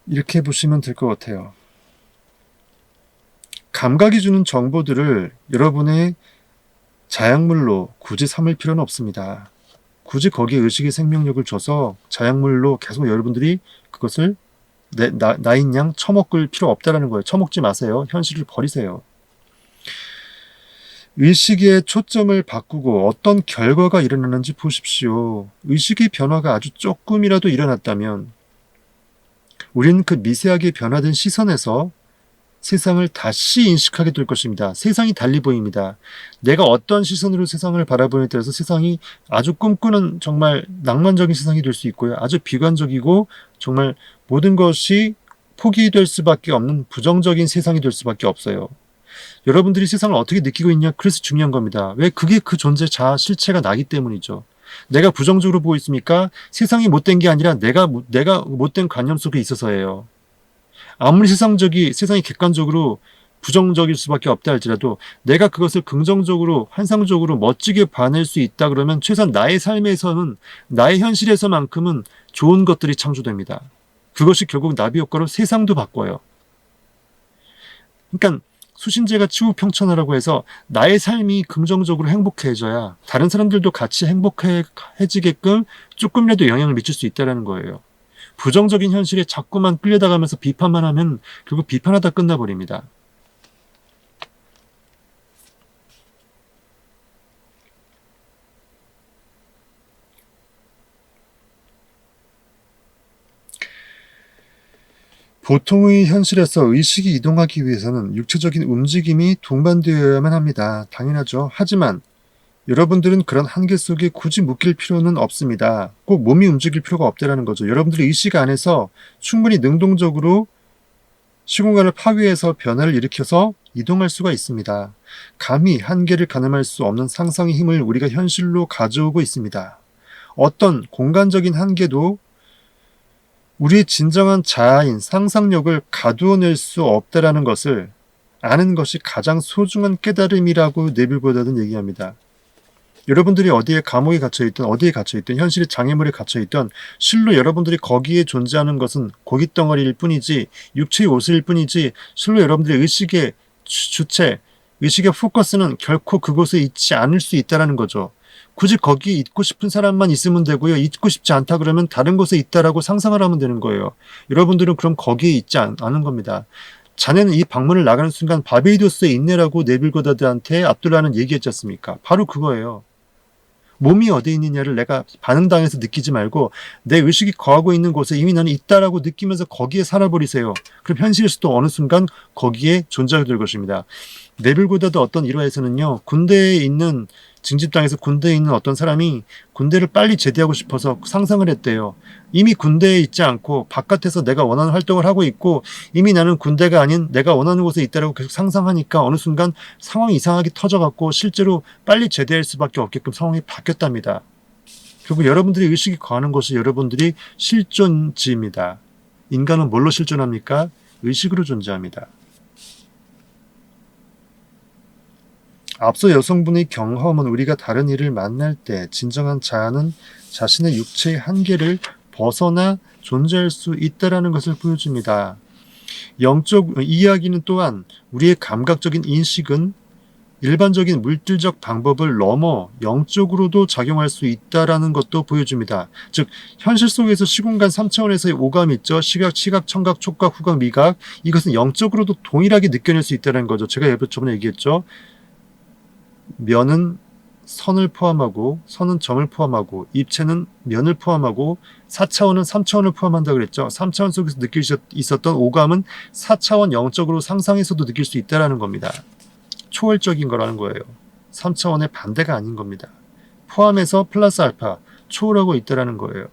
이렇게 보시면 될 것 같아요. 감각이 주는 정보들을 여러분의 자약물로 굳이 삼을 필요는 없습니다. 굳이 거기에 의식의 생명력을 줘서 자약물로 계속 여러분들이 그것을 나인 양 처먹을 필요 없다라는 거예요. 처먹지 마세요. 현실을 버리세요. 의식의 초점을 바꾸고 어떤 결과가 일어나는지 보십시오. 의식의 변화가 아주 조금이라도 일어났다면 우리는 그 미세하게 변화된 시선에서 세상을 다시 인식하게 될 것입니다. 세상이 달리 보입니다. 내가 어떤 시선으로 세상을 바라보느냐에 따라서 세상이 아주 꿈꾸는 정말 낭만적인 세상이 될 수 있고요. 아주 비관적이고 정말 모든 것이 포기될 수밖에 없는 부정적인 세상이 될 수밖에 없어요. 여러분들이 세상을 어떻게 느끼고 있냐? 그래서 중요한 겁니다. 왜? 그게 그 존재 자아 실체가 나기 때문이죠. 내가 부정적으로 보고 있습니까? 세상이 못된 게 아니라 내가 못된 관념 속에 있어서예요. 아무리 세상이 객관적으로 부정적일 수밖에 없다 할지라도 내가 그것을 긍정적으로 환상적으로 멋지게 봐낼 수 있다 그러면 최소한 나의 삶에서는 나의 현실에서만큼은 좋은 것들이 창조됩니다. 그것이 결국 나비 효과로 세상도 바꿔요. 그러니까 수신제가 치우평천하라고 해서 나의 삶이 긍정적으로 행복해져야 다른 사람들도 같이 행복해지게끔 조금이라도 영향을 미칠 수 있다는 거예요. 부정적인 현실에 자꾸만 끌려다가면서 비판만 하면 결국 비판하다 끝나버립니다. 보통의 현실에서 의식이 이동하기 위해서는 육체적인 움직임이 동반되어야만 합니다. 당연하죠. 하지만 여러분들은 그런 한계 속에 굳이 묶일 필요는 없습니다. 꼭 몸이 움직일 필요가 없다는 거죠. 여러분들의 의식 안에서 충분히 능동적으로 시공간을 파괴해서 변화를 일으켜서 이동할 수가 있습니다. 감히 한계를 가늠할 수 없는 상상의 힘을 우리가 현실로 가져오고 있습니다. 어떤 공간적인 한계도 우리의 진정한 자아인 상상력을 가두어낼 수 없다는 것을 아는 것이 가장 소중한 깨달음이라고 네빌 고다드는 얘기합니다. 여러분들이 어디에 감옥에 갇혀있든 어디에 갇혀있든 현실의 장애물에 갇혀있든 실로 여러분들이 거기에 존재하는 것은 고깃덩어리일 뿐이지 육체의 옷일 뿐이지 실로 여러분들의 의식의 주체, 의식의 포커스는 결코 그곳에 있지 않을 수 있다는 거죠. 굳이 거기에 있고 싶은 사람만 있으면 되고요. 있고 싶지 않다 그러면 다른 곳에 있다라고 상상을 하면 되는 거예요. 여러분들은 그럼 거기에 있지 않은 겁니다. 자네는 이 방문을 나가는 순간 바베이도스에 있네라고 네빌 고다드한테 압둘라는 얘기했지 않습니까? 바로 그거예요. 몸이 어디 있느냐를 내가 반응당해서 느끼지 말고 내 의식이 거하고 있는 곳에 이미 나는 있다라고 느끼면서 거기에 살아버리세요. 그럼 현실에서도 어느 순간 거기에 존재하게 될 것입니다. 네빌 고다드 어떤 일화에서는요. 군대에 있는 징집당에서 군대에 있는 어떤 사람이 군대를 빨리 제대하고 싶어서 상상을 했대요. 이미 군대에 있지 않고 바깥에서 내가 원하는 활동을 하고 있고 이미 나는 군대가 아닌 내가 원하는 곳에 있다라고 계속 상상하니까 어느 순간 상황이 이상하게 터져갖고 실제로 빨리 제대할 수밖에 없게끔 상황이 바뀌었답니다. 결국 여러분들이 의식이 거하는 것이 여러분들이 실존지입니다. 인간은 뭘로 실존합니까? 의식으로 존재합니다. 앞서 여성분의 경험은 우리가 다른 이를 만날 때 진정한 자아는 자신의 육체의 한계를 벗어나 존재할 수 있다는 것을 보여줍니다. 영적 이야기는 또한 우리의 감각적인 인식은 일반적인 물질적 방법을 넘어 영적으로도 작용할 수 있다는 것도 보여줍니다. 즉 현실 속에서 시공간 3차원에서의 오감이 있죠. 시각, 청각, 촉각, 후각, 미각 이것은 영적으로도 동일하게 느껴낼 수 있다는 거죠. 제가 저번에 얘기했죠. 면은 선을 포함하고 선은 점을 포함하고 입체는 면을 포함하고 4차원은 3차원을 포함한다고 그랬죠. 3차원 속에서 느낄 수 있었던 오감은 4차원 영적으로 상상해서도 느낄 수 있다는 겁니다. 초월적인 거라는 거예요. 3차원의 반대가 아닌 겁니다. 포함해서 플러스 알파 초월하고 있다는 거예요.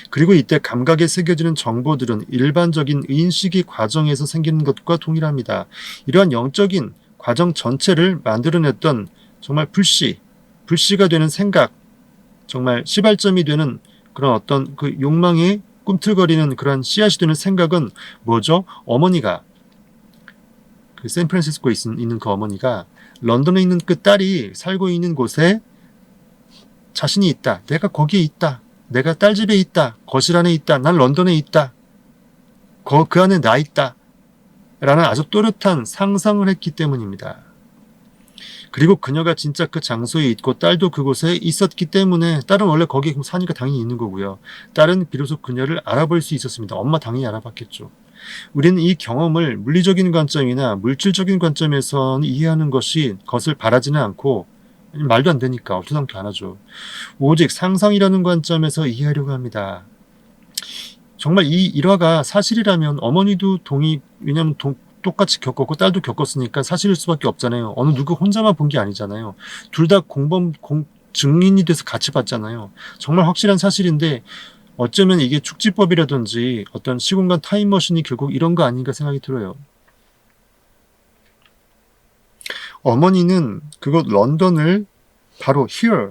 그리고 이때 감각에 새겨지는 정보들은 일반적인 인식의 과정에서 생기는 것과 동일합니다. 이러한 영적인 과정 전체를 만들어냈던 정말 불씨가 되는 생각, 정말 시발점이 되는 그런 어떤 그 욕망에 꿈틀거리는 그런 씨앗이 되는 생각은 뭐죠? 어머니가 그 샌프란시스코에 있는 그 어머니가 런던에 있는 그 딸이 살고 있는 곳에 자신이 있다. 내가 거기에 있다. 내가 딸 집에 있다. 거실 안에 있다. 난 런던에 있다. 그 안에 나 있다. 라는 아주 또렷한 상상을 했기 때문입니다. 그리고 그녀가 진짜 그 장소에 있고 딸도 그곳에 있었기 때문에 딸은 원래 거기 사니까 당연히 있는 거고요. 딸은 비로소 그녀를 알아볼 수 있었습니다. 엄마 당연히 알아봤겠죠. 우리는 이 경험을 물리적인 관점이나 물질적인 관점에서 이해하는 것을 바라지는 않고 말도 안 되니까 어투당투 안 하죠. 오직 상상이라는 관점에서 이해하려고 합니다. 정말 이 일화가 사실이라면 어머니도 왜냐면 똑같이 겪었고 딸도 겪었으니까 사실일 수밖에 없잖아요. 어느 누구 혼자만 본 게 아니잖아요. 둘 다 증인이 돼서 같이 봤잖아요. 정말 확실한 사실인데 어쩌면 이게 축지법이라든지 어떤 시공간 타임머신이 결국 이런 거 아닌가 생각이 들어요. 어머니는 그곳 런던을 바로 here,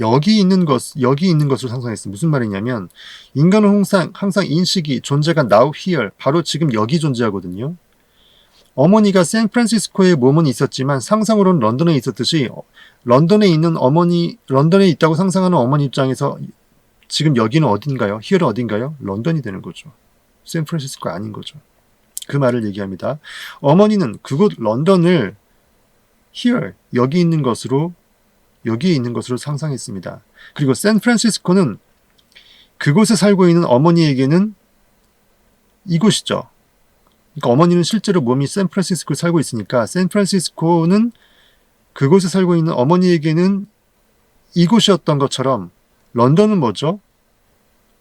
여기 있는 것으로 상상했어요. 무슨 말이냐면 인간은 항상 인식이 존재가 now here, 바로 지금 여기 존재하거든요. 어머니가 샌프란시스코에 몸은 있었지만 상상으로는 런던에 있었듯이 런던에 있다고 상상하는 어머니 입장에서 지금 여기는 어딘가요? here는 어딘가요? 런던이 되는 거죠. 샌프란시스코가 아닌 거죠. 그 말을 얘기합니다. 어머니는 그곳 런던을 here, 여기에 있는 것으로 상상했습니다. 그리고 샌프란시스코는 그곳에 살고 있는 어머니에게는 이곳이죠. 그러니까 어머니는 실제로 몸이 샌프란시스코에 살고 있으니까 샌프란시스코는 그곳에 살고 있는 어머니에게는 이곳이었던 것처럼 런던은 뭐죠?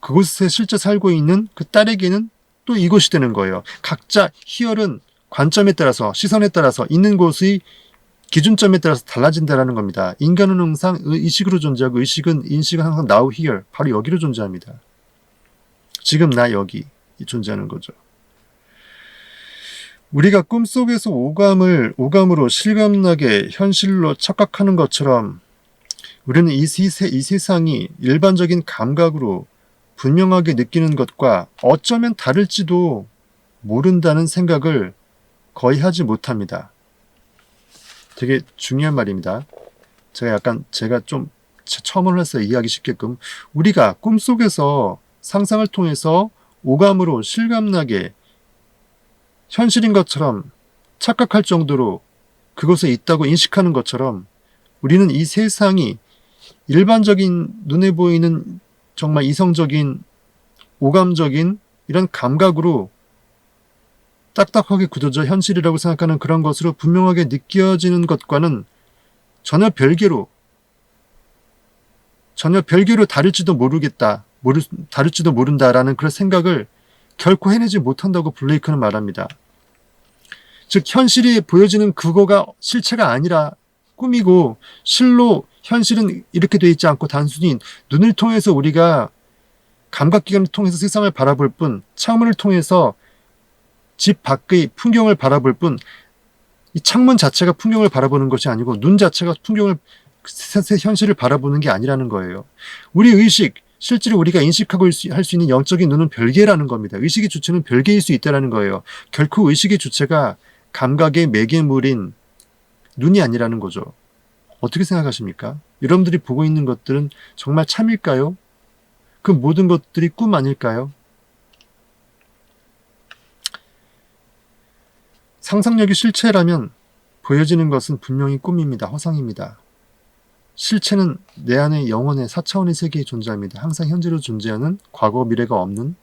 그곳에 실제 살고 있는 그 딸에게는 또 이곳이 되는 거예요. 각자 here은 관점에 따라서, 시선에 따라서 있는 곳의 기준점에 따라서 달라진다는 겁니다. 인간은 항상 의식으로 존재하고 인식은 항상 now here, 바로 여기로 존재합니다. 지금 나 여기 존재하는 거죠. 우리가 꿈속에서 오감으로 실감나게 현실로 착각하는 것처럼 우리는 이 세상이 일반적인 감각으로 분명하게 느끼는 것과 어쩌면 다를지도 모른다는 생각을 거의 하지 못합니다. 되게 중요한 말입니다. 제가 좀 첨언을 해서 이해하기 쉽게끔 우리가 꿈속에서 상상을 통해서 오감으로 실감나게 현실인 것처럼 착각할 정도로 그곳에 있다고 인식하는 것처럼 우리는 이 세상이 일반적인 눈에 보이는 정말 이성적인 오감적인 이런 감각으로 딱딱하게 굳어져 현실이라고 생각하는 그런 것으로 분명하게 느껴지는 것과는 전혀 별개로 다를지도 모른다라는 그런 생각을 결코 해내지 못한다고 블레이크는 말합니다. 즉 현실이 보여지는 그거가 실체가 아니라 꿈이고 실로 현실은 이렇게 돼 있지 않고 단순히 눈을 통해서 우리가 감각기관을 통해서 세상을 바라볼 뿐 창문을 통해서 집 밖의 풍경을 바라볼 뿐 이 창문 자체가 풍경을 바라보는 것이 아니고 눈 자체가 현실을 바라보는 게 아니라는 거예요. 우리 의식, 실제로 우리가 인식하고 할 수 있는 영적인 눈은 별개라는 겁니다. 의식의 주체는 별개일 수 있다는 거예요. 결코 의식의 주체가 감각의 매개물인 눈이 아니라는 거죠. 어떻게 생각하십니까? 여러분들이 보고 있는 것들은 정말 참일까요? 그 모든 것들이 꿈 아닐까요? 상상력이 실체라면 보여지는 것은 분명히 꿈입니다. 허상입니다. 실체는 내 안의 영혼의 4차원의 세계에 존재합니다. 항상 현재로 존재하는 과거, 미래가 없는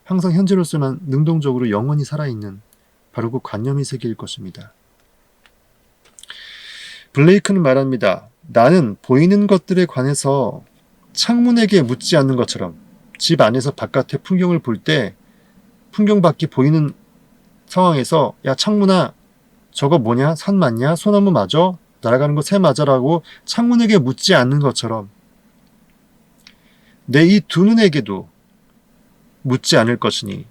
항상 현재로서만 능동적으로 영원히 살아있는 바로 그 관념의 세계일 것입니다. 블레이크는 말합니다. 나는 보이는 것들에 관해서 창문에게 묻지 않는 것처럼 집 안에서 바깥의 풍경을 볼 때 풍경 밖이 보이는 상황에서 야 창문아 저거 뭐냐? 산 맞냐? 소나무 맞아? 날아가는 거 새 맞아라고 창문에게 묻지 않는 것처럼 내 이 두 눈에게도 묻지 않을 것이니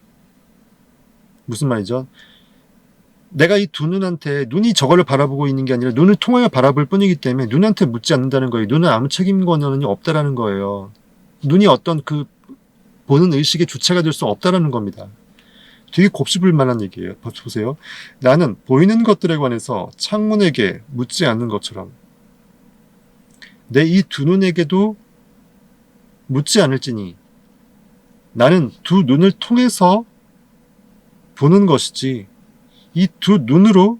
무슨 말이죠? 내가 이 두 눈한테 눈이 저거를 바라보고 있는 게 아니라 눈을 통하여 바라볼 뿐이기 때문에 눈한테 묻지 않는다는 거예요. 눈은 아무 책임권이 없다라는 거예요. 눈이 어떤 그 보는 의식의 주체가 될 수 없다라는 겁니다. 되게 곱씹을 만한 얘기예요. 보세요. 나는 보이는 것들에 관해서 창문에게 묻지 않는 것처럼 내 이 두 눈에게도 묻지 않을지니 나는 두 눈을 통해서 보는 것이지 이 두 눈으로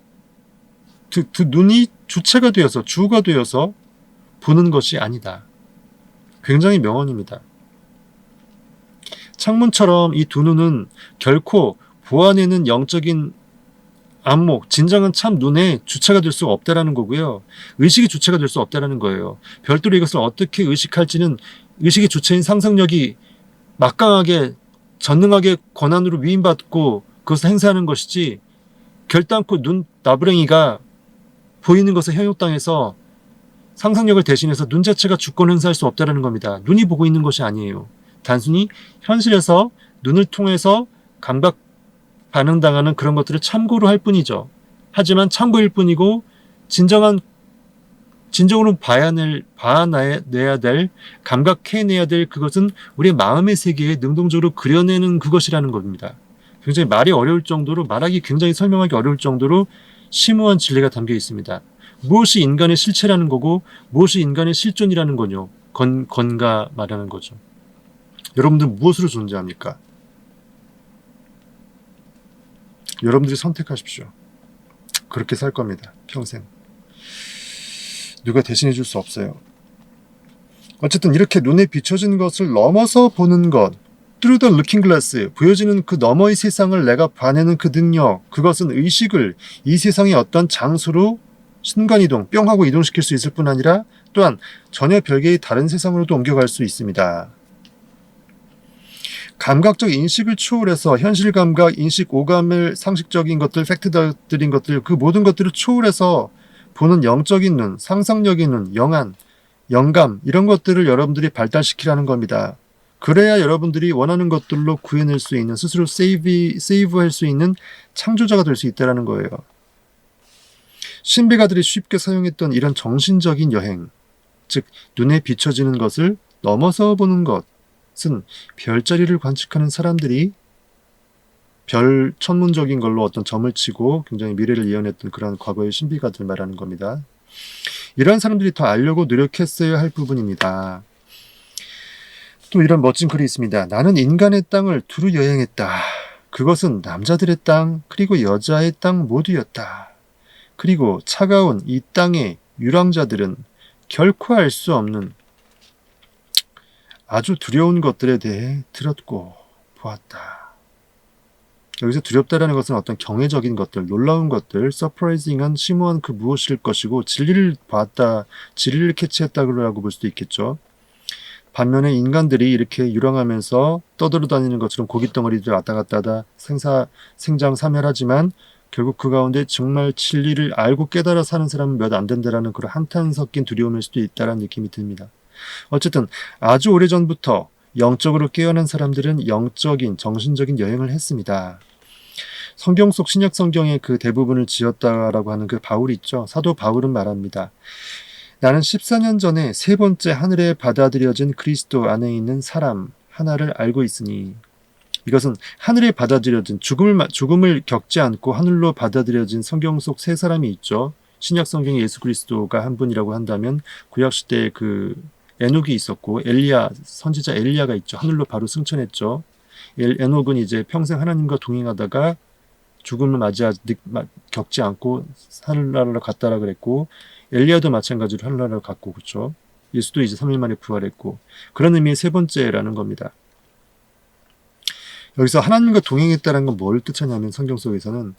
두 눈이 주체가 되어서 주가 되어서 보는 것이 아니다. 굉장히 명언입니다. 창문처럼 이 두 눈은 결코 보아내는 영적인 안목, 진정한 참 눈에 주체가 될 수 없다라는 거고요. 의식이 주체가 될 수 없다라는 거예요. 별도로 이것을 어떻게 의식할지는 의식의 주체인 상상력이 막강하게 전능하게 권한으로 위임받고 그것을 행사하는 것이지, 결단코 눈 나부랭이가 보이는 것에 현혹당해서 상상력을 대신해서 눈 자체가 주권 행사할 수 없다는 겁니다. 눈이 보고 있는 것이 아니에요. 단순히 현실에서 눈을 통해서 감각 반응당하는 그런 것들을 참고로 할 뿐이죠. 하지만 참고일 뿐이고 진정으로 봐내야 될, 감각해내야 될 그것은 우리의 마음의 세계에 능동적으로 그려내는 그것이라는 겁니다. 굉장히 말이 어려울 정도로, 말하기 굉장히 설명하기 어려울 정도로 심오한 진리가 담겨 있습니다. 무엇이 인간의 실체라는 거고 무엇이 인간의 실존이라는 거뇨. 건가 말하는 거죠. 여러분들 무엇으로 존재합니까? 여러분들이 선택하십시오. 그렇게 살 겁니다. 평생. 누가 대신해 줄 수 없어요. 어쨌든 이렇게 눈에 비춰진 것을 넘어서 보는 것, through the looking glass, 보여지는 그 너머의 세상을 내가 봐내는 그 능력, 그것은 의식을 이 세상의 어떤 장소로 순간이동, 뿅 하고 이동시킬 수 있을 뿐 아니라 또한 전혀 별개의 다른 세상으로도 옮겨갈 수 있습니다. 감각적 인식을 초월해서 현실 감각, 인식, 오감을, 상식적인 것들, 팩트들인 것들, 그 모든 것들을 초월해서 보는 영적인 눈, 상상력의 눈, 영감, 이런 것들을 여러분들이 발달시키라는 겁니다. 그래야 여러분들이 원하는 것들로 구해낼 수 있는, 스스로 세이브할 수 있는 창조자가 될 수 있다는 거예요. 신비가들이 쉽게 사용했던 이런 정신적인 여행, 즉 눈에 비춰지는 것을 넘어서 보는 것은 별자리를 관측하는 사람들이 별 천문적인 걸로 어떤 점을 치고 굉장히 미래를 예언했던 그런 과거의 신비가들 말하는 겁니다. 이런 사람들이 더 알려고 노력했어야 할 부분입니다. 또 이런 멋진 글이 있습니다. 나는 인간의 땅을 두루 여행했다. 그것은 남자들의 땅 그리고 여자의 땅 모두였다. 그리고 차가운 이 땅의 유랑자들은 결코 알 수 없는 아주 두려운 것들에 대해 들었고 보았다. 여기서 두렵다라는 것은 어떤 경외적인 것들, 놀라운 것들, 서프라이징한 심오한 그 무엇일 것이고, 진리를 봤다, 진리를 캐치했다고 볼 수도 있겠죠. 반면에 인간들이 이렇게 유랑하면서 떠돌아다니는 것처럼 고깃덩어리들 왔다 갔다 하다 생장사멸하지만 결국 그 가운데 정말 진리를 알고 깨달아 사는 사람은 몇 안 된다라는 그런 한탄 섞인 두려움일 수도 있다는 느낌이 듭니다. 어쨌든 아주 오래전부터 영적으로 깨어난 사람들은 영적인, 정신적인 여행을 했습니다. 성경 속 신약 성경의 그 대부분을 지었다라고 하는 그 바울이 있죠. 사도 바울은 말합니다. 나는 14년 전에 세 번째 하늘에 받아들여진 그리스도 안에 있는 사람 하나를 알고 있으니, 이것은 하늘에 받아들여진 죽음을 겪지 않고 하늘로 받아들여진 성경 속 세 사람이 있죠. 신약 성경에 예수 그리스도가 한 분이라고 한다면 구약 시대에 그 에녹이 있었고 엘리야, 선지자 엘리야가 있죠. 하늘로 바로 승천했죠. 에녹은 이제 평생 하나님과 동행하다가 죽음을 겪지 않고 하늘나라로 갔다라 그랬고, 엘리야도 마찬가지로 하늘나라로 갔고, 그렇죠. 예수도 이제 3일 만에 부활했고, 그런 의미의 세 번째라는 겁니다. 여기서 하나님과 동행했다는 건 뭘 뜻하냐면, 성경 속에서는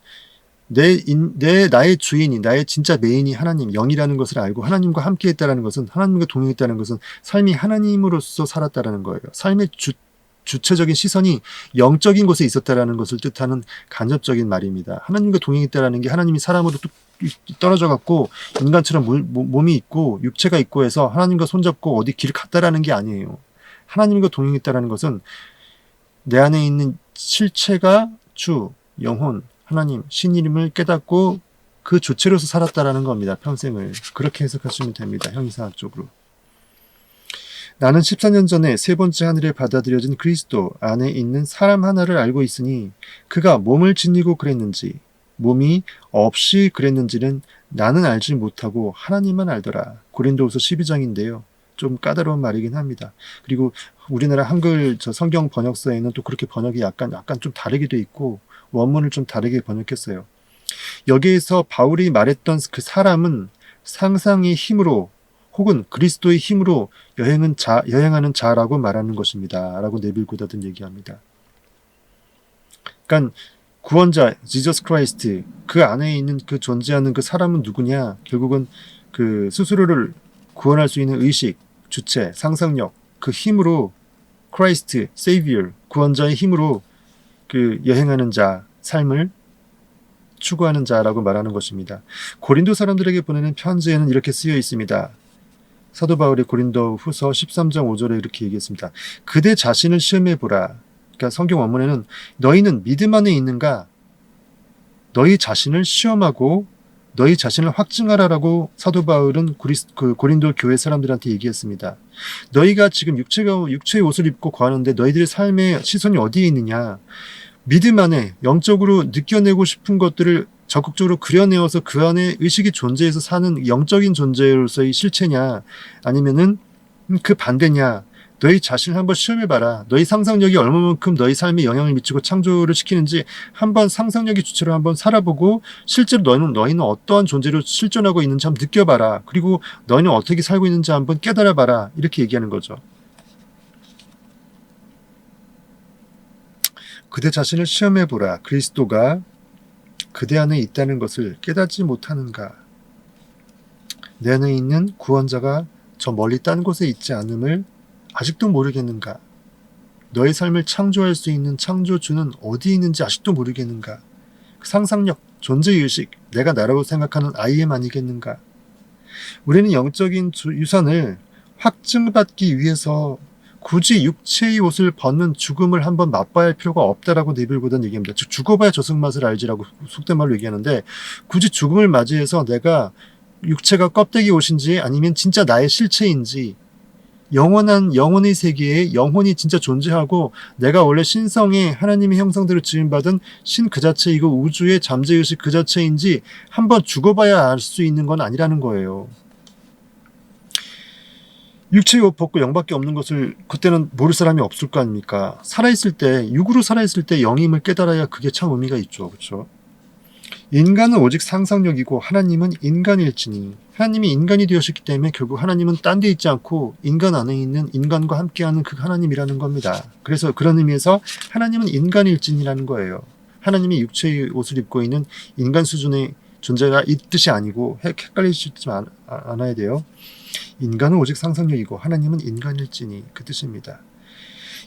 나의 주인이, 나의 진짜 메인이 하나님, 영이라는 것을 알고 하나님과 함께 했다는 것은, 하나님과 동행했다는 것은 삶이 하나님으로서 살았다는 거예요. 삶의 주체적인 시선이 영적인 곳에 있었다는 것을 뜻하는 간접적인 말입니다. 하나님과 동행했다는 게 하나님이 사람으로 뚝 떨어져 갖고 인간처럼 몸이 있고 육체가 있고 해서 하나님과 손잡고 어디 길 갔다라는 게 아니에요. 하나님과 동행했다는 것은 내 안에 있는 실체가 주, 영혼, 하나님, 신이름을 깨닫고 그 주체로서 살았다라는 겁니다. 평생을. 그렇게 해석하시면 됩니다. 형이상학적으로. 나는 14년 전에 세 번째 하늘에 받아들여진 그리스도 안에 있는 사람 하나를 알고 있으니 그가 몸을 지니고 그랬는지 몸이 없이 그랬는지는 나는 알지 못하고 하나님만 알더라. 고린도후서 12장인데요. 좀 까다로운 말이긴 합니다. 그리고 우리나라 한글 성경 번역서에는 또 그렇게 번역이 약간 좀 다르게 돼 있고 원문을 좀 다르게 번역했어요. 여기에서 바울이 말했던 그 사람은 상상의 힘으로 혹은 그리스도의 힘으로 여행하는 자라고 말하는 것입니다. 라고 네빌 고다드는 얘기합니다. 그러니까 구원자, 지저스 크라이스트, 그 안에 있는 그 존재하는 그 사람은 누구냐? 결국은 그 스스로를 구원할 수 있는 의식, 주체, 상상력, 그 힘으로 크라이스트, 세이비어, 구원자의 힘으로 그 여행하는 자, 삶을 추구하는 자라고 말하는 것입니다. 고린도 사람들에게 보내는 편지에는 이렇게 쓰여 있습니다. 사도 바울이 고린도 후서 13장 5절에 이렇게 얘기했습니다. 그대 자신을 시험해보라. 그러니까 성경 원문에는 너희는 믿음 안에 있는가? 너희 자신을 시험하고 너희 자신을 확증하라라고 사도 바울은 고린도 교회 사람들한테 얘기했습니다. 너희가 지금 육체의 옷을 입고 거하는데 너희들의 삶의 시선이 어디에 있느냐? 믿음 안에 영적으로 느껴내고 싶은 것들을 적극적으로 그려내어서 그 안에 의식이 존재해서 사는 영적인 존재로서의 실체냐, 아니면은 그 반대냐. 너희 자신을 한번 시험해봐라. 너희 상상력이 얼마만큼 너희 삶에 영향을 미치고 창조를 시키는지 한번 상상력의 주체로 한번 살아보고 실제로 너희는 어떠한 존재로 실존하고 있는지 한번 느껴봐라. 그리고 너희는 어떻게 살고 있는지 한번 깨달아봐라. 이렇게 얘기하는 거죠. 그대 자신을 시험해보라. 그리스도가 그대 안에 있다는 것을 깨닫지 못하는가? 내 안에 있는 구원자가 저 멀리 딴 곳에 있지 않음을 아직도 모르겠는가? 너의 삶을 창조할 수 있는 창조주는 어디 있는지 아직도 모르겠는가? 상상력, 존재의식, 내가 나라고 생각하는 I am 아니겠는가? 우리는 영적인 유산을 확증받기 위해서 굳이 육체의 옷을 벗는 죽음을 한번 맛봐야 할 필요가 없다라고 네빌 고다드는 얘기합니다. 즉 죽어봐야 저승 맛을 알지라고 속된 말로 얘기하는데 굳이 죽음을 맞이해서 내가 육체가 껍데기 옷인지 아니면 진짜 나의 실체인지 영혼의 세계에 영혼이 진짜 존재하고 내가 원래 신성의 하나님의 형상대로 지음받은 신 그 자체이고 우주의 잠재의식 그 자체인지 한번 죽어봐야 알 수 있는 건 아니라는 거예요. 육체의 옷 벗고 영밖에 없는 것을 그때는 모를 사람이 없을 거 아닙니까? 살아있을 때, 육으로 살아있을 때 영임을 깨달아야 그게 참 의미가 있죠. 그렇죠? 인간은 오직 상상력이고 하나님은 인간일지니 하나님이 인간이 되었기 때문에 결국 하나님은 딴 데 있지 않고 인간 안에 있는 인간과 함께하는 그 하나님이라는 겁니다. 그래서 그런 의미에서 하나님은 인간일진이라는 거예요. 하나님이 육체의 옷을 입고 있는 인간 수준의 존재가 이 뜻이 아니고 헷갈리시지 않아야 돼요. 인간은 오직 상상력이고 하나님은 인간일지니 그 뜻입니다.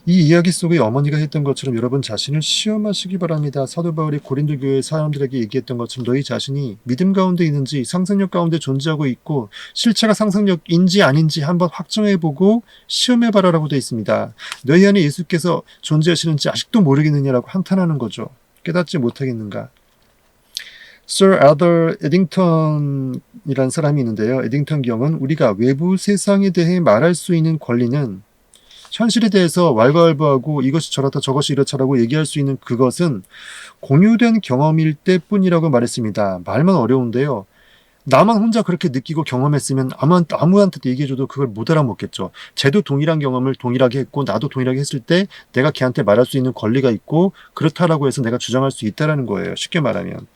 이 이야기 속에 어머니가 했던 것처럼 여러분 자신을 시험하시기 바랍니다. 사도 바울이 고린도 교회 사람들에게 얘기했던 것처럼 너희 자신이 믿음 가운데 있는지 상상력 가운데 존재하고 있고 실체가 상상력인지 아닌지 한번 확정해보고 시험해봐라라고 되어 있습니다. 너희 안에 예수께서 존재하시는지 아직도 모르겠느냐라고 한탄하는 거죠. 깨닫지 못하겠는가. Sir Arthur Eddington이라는 사람이 있는데요. 에딩턴 경은 우리가 외부 세상에 대해 말할 수 있는 권리는 현실에 대해서 왈가왈부하고 이것이 저렇다 저것이 이렇다라고 얘기할 수 있는 그것은 공유된 경험일 때뿐이라고 말했습니다. 말만 어려운데요. 나만 혼자 그렇게 느끼고 경험했으면 아무한테도 얘기해줘도 그걸 못 알아먹겠죠. 쟤도 동일한 경험을 동일하게 했고 나도 동일하게 했을 때 내가 걔한테 말할 수 있는 권리가 있고 그렇다라고 해서 내가 주장할 수 있다는 거예요. 쉽게 말하면.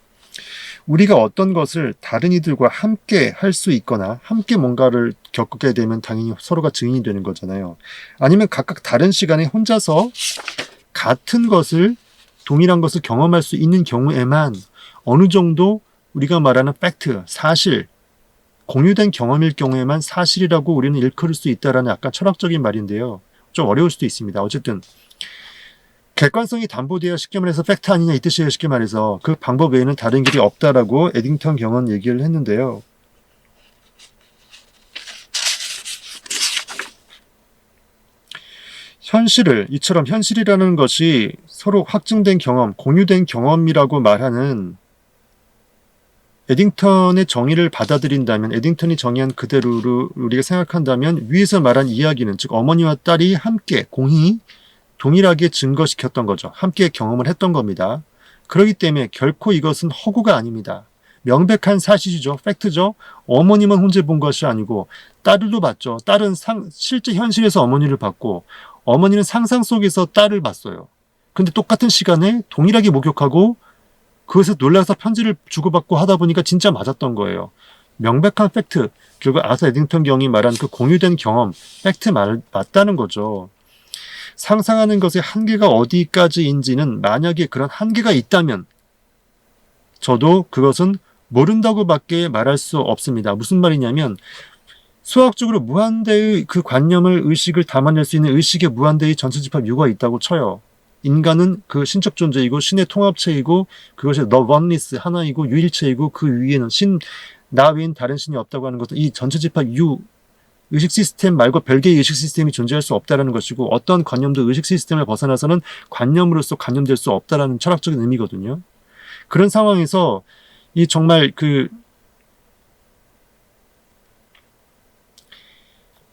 우리가 어떤 것을 다른 이들과 함께 할 수 있거나 함께 뭔가를 겪게 되면 당연히 서로가 증인이 되는 거잖아요. 아니면 각각 다른 시간에 혼자서 같은 것을 동일한 것을 경험할 수 있는 경우에만 어느 정도 우리가 말하는 팩트, 사실, 공유된 경험일 경우에만 사실이라고 우리는 일컬을 수 있다라는 약간 철학적인 말인데요. 좀 어려울 수도 있습니다. 어쨌든 객관성이 담보되어야 쉽게 말해서 팩트 아니냐 이 뜻이에요. 쉽게 말해서 그 방법 외에는 다른 길이 없다라고 에딩턴 경은 얘기를 했는데요. 이처럼 현실이라는 것이 서로 확증된 경험, 공유된 경험이라고 말하는 에딩턴의 정의를 받아들인다면, 에딩턴이 정의한 그대로 우리가 생각한다면 위에서 말한 이야기는, 즉 어머니와 딸이 함께 동일하게 증거시켰던 거죠. 함께 경험을 했던 겁니다. 그렇기 때문에 결코 이것은 허구가 아닙니다. 명백한 사실이죠. 팩트죠. 어머니만 혼자 본 것이 아니고 딸도 봤죠. 딸은 실제 현실에서 어머니를 봤고 어머니는 상상 속에서 딸을 봤어요. 근데 똑같은 시간에 동일하게 목격하고 그것에 놀라서 편지를 주고받고 하다 보니까 진짜 맞았던 거예요. 명백한 팩트, 결국 아서 에딩턴 경이 말한 그 공유된 경험, 팩트 맞다는 거죠. 상상하는 것의 한계가 어디까지인지는 만약에 그런 한계가 있다면 저도 그것은 모른다고밖에 말할 수 없습니다. 무슨 말이냐면 수학적으로 무한대의 그 관념을 의식을 담아낼 수 있는 의식의 무한대의 전체집합 U가 있다고 쳐요. 인간은 그 신적 존재이고 신의 통합체이고 그것이 the oneness 하나이고 유일체이고 그 위에는 나 외엔 다른 신이 없다고 하는 것은 이 전체집합 U 의식 시스템 말고 별개의 의식 시스템이 존재할 수 없다라는 것이고 어떤 관념도 의식 시스템을 벗어나서는 관념으로서 관념될 수 없다라는 철학적인 의미거든요. 그런 상황에서 이 정말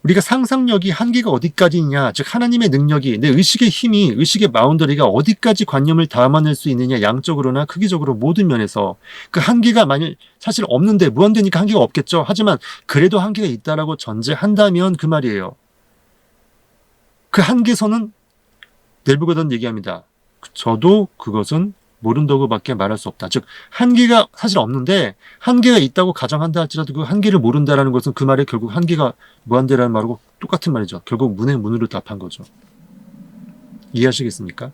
우리가 상상력이 한계가 어디까지냐, 즉 하나님의 능력이 내 의식의 힘이 의식의 마운더리가 어디까지 관념을 담아낼 수 있느냐, 양적으로나 크기적으로 모든 면에서 그 한계가 만일 사실 없는데 무한대니까 한계가 없겠죠. 하지만 그래도 한계가 있다라고 전제한다면 그 말이에요. 그 한계선은 넬브거든 얘기합니다. 저도 그것은 모른다고밖에 말할 수 없다. 즉 한계가 사실 없는데 한계가 있다고 가정한다 할지라도 그 한계를 모른다라는 것은 그 말에 결국 한계가 무한대라는 말하고 똑같은 말이죠. 결국 문의 문으로 답한 거죠. 이해하시겠습니까?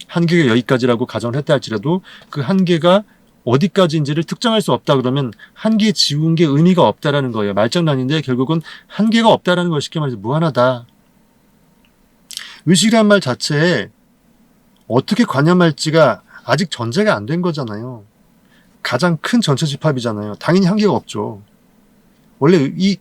한계가 여기까지라고 가정을 했다 할지라도 그 한계가 어디까지인지를 특정할 수 없다 그러면 한계 지운 게 의미가 없다라는 거예요. 말장난인데 결국은 한계가 없다라는 걸 쉽게 말해서 무한하다. 의식이란 말 자체에 어떻게 관념할지가 아직 전제가 안 된 거잖아요. 가장 큰 전체 집합이잖아요. 당연히 한계가 없죠. 원래 이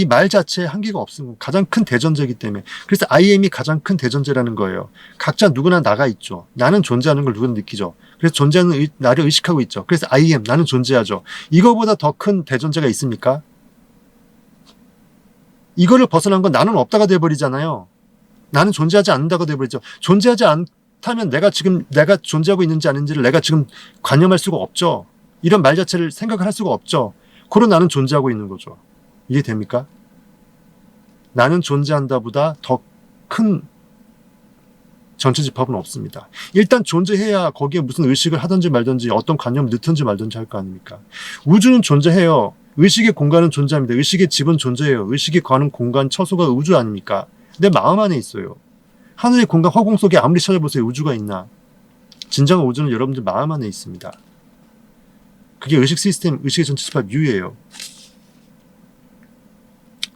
말 자체에 한계가 없으면 가장 큰 대전제이기 때문에. 그래서 I am이 가장 큰 대전제라는 거예요. 각자 누구나 나가 있죠. 나는 존재하는 걸 누구나 느끼죠. 그래서 존재하는 나를 의식하고 있죠. 그래서 I am, 나는 존재하죠. 이거보다 더 큰 대전제가 있습니까? 이거를 벗어난 건 나는 없다가 돼버리잖아요. 나는 존재하지 않는다고 돼버리죠. 존재하지 않다면 내가 존재하고 있는지 아닌지를 내가 지금 관념할 수가 없죠. 이런 말 자체를 생각을 할 수가 없죠. 그런 나는 존재하고 있는 거죠. 이해됩니까? 나는 존재한다보다 더 큰 전체 집합은 없습니다. 일단 존재해야 거기에 무슨 의식을 하든지 말든지 어떤 관념을 넣든지 말든지 할 거 아닙니까? 우주는 존재해요. 의식의 공간은 존재합니다. 의식의 집은 존재해요. 의식이 가는 공간, 처소가 우주 아닙니까? 내 마음 안에 있어요. 하늘의 공간 허공 속에 아무리 찾아보세요. 우주가 있나? 진정한 우주는 여러분들 마음 안에 있습니다. 그게 의식 시스템, 의식의 전체 집합 U예요.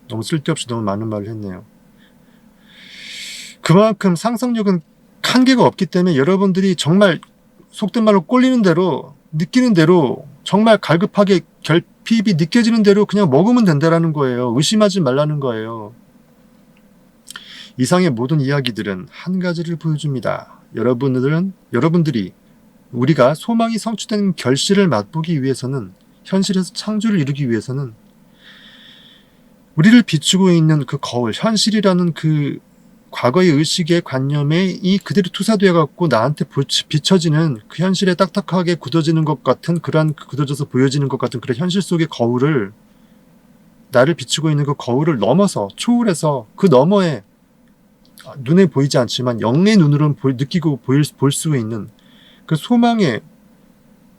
너무 쓸데없이 너무 많은 말을 했네요. 그만큼 상상력은 한계가 없기 때문에 여러분들이 정말 속된 말로 꼴리는 대로 느끼는 대로 정말 갈급하게 결핍이 느껴지는 대로 그냥 먹으면 된다라는 거예요. 의심하지 말라는 거예요. 이상의 모든 이야기들은 한 가지를 보여줍니다. 여러분들이 우리가 소망이 성취된 결실을 맛보기 위해서는 현실에서 창조를 이루기 위해서는 우리를 비추고 있는 그 거울, 현실이라는 그 과거의 의식의 관념에 이 그대로 투사되어 갖고 나한테 비춰지는 그 현실에 딱딱하게 굳어지는 것 같은 그러한 굳어져서 보여지는 것 같은 그런 현실 속의 거울을 나를 비추고 있는 그 거울을 넘어서 초월해서 그 너머에 눈에 보이지 않지만 영의 눈으로는 느끼고 볼 수 있는 그 소망의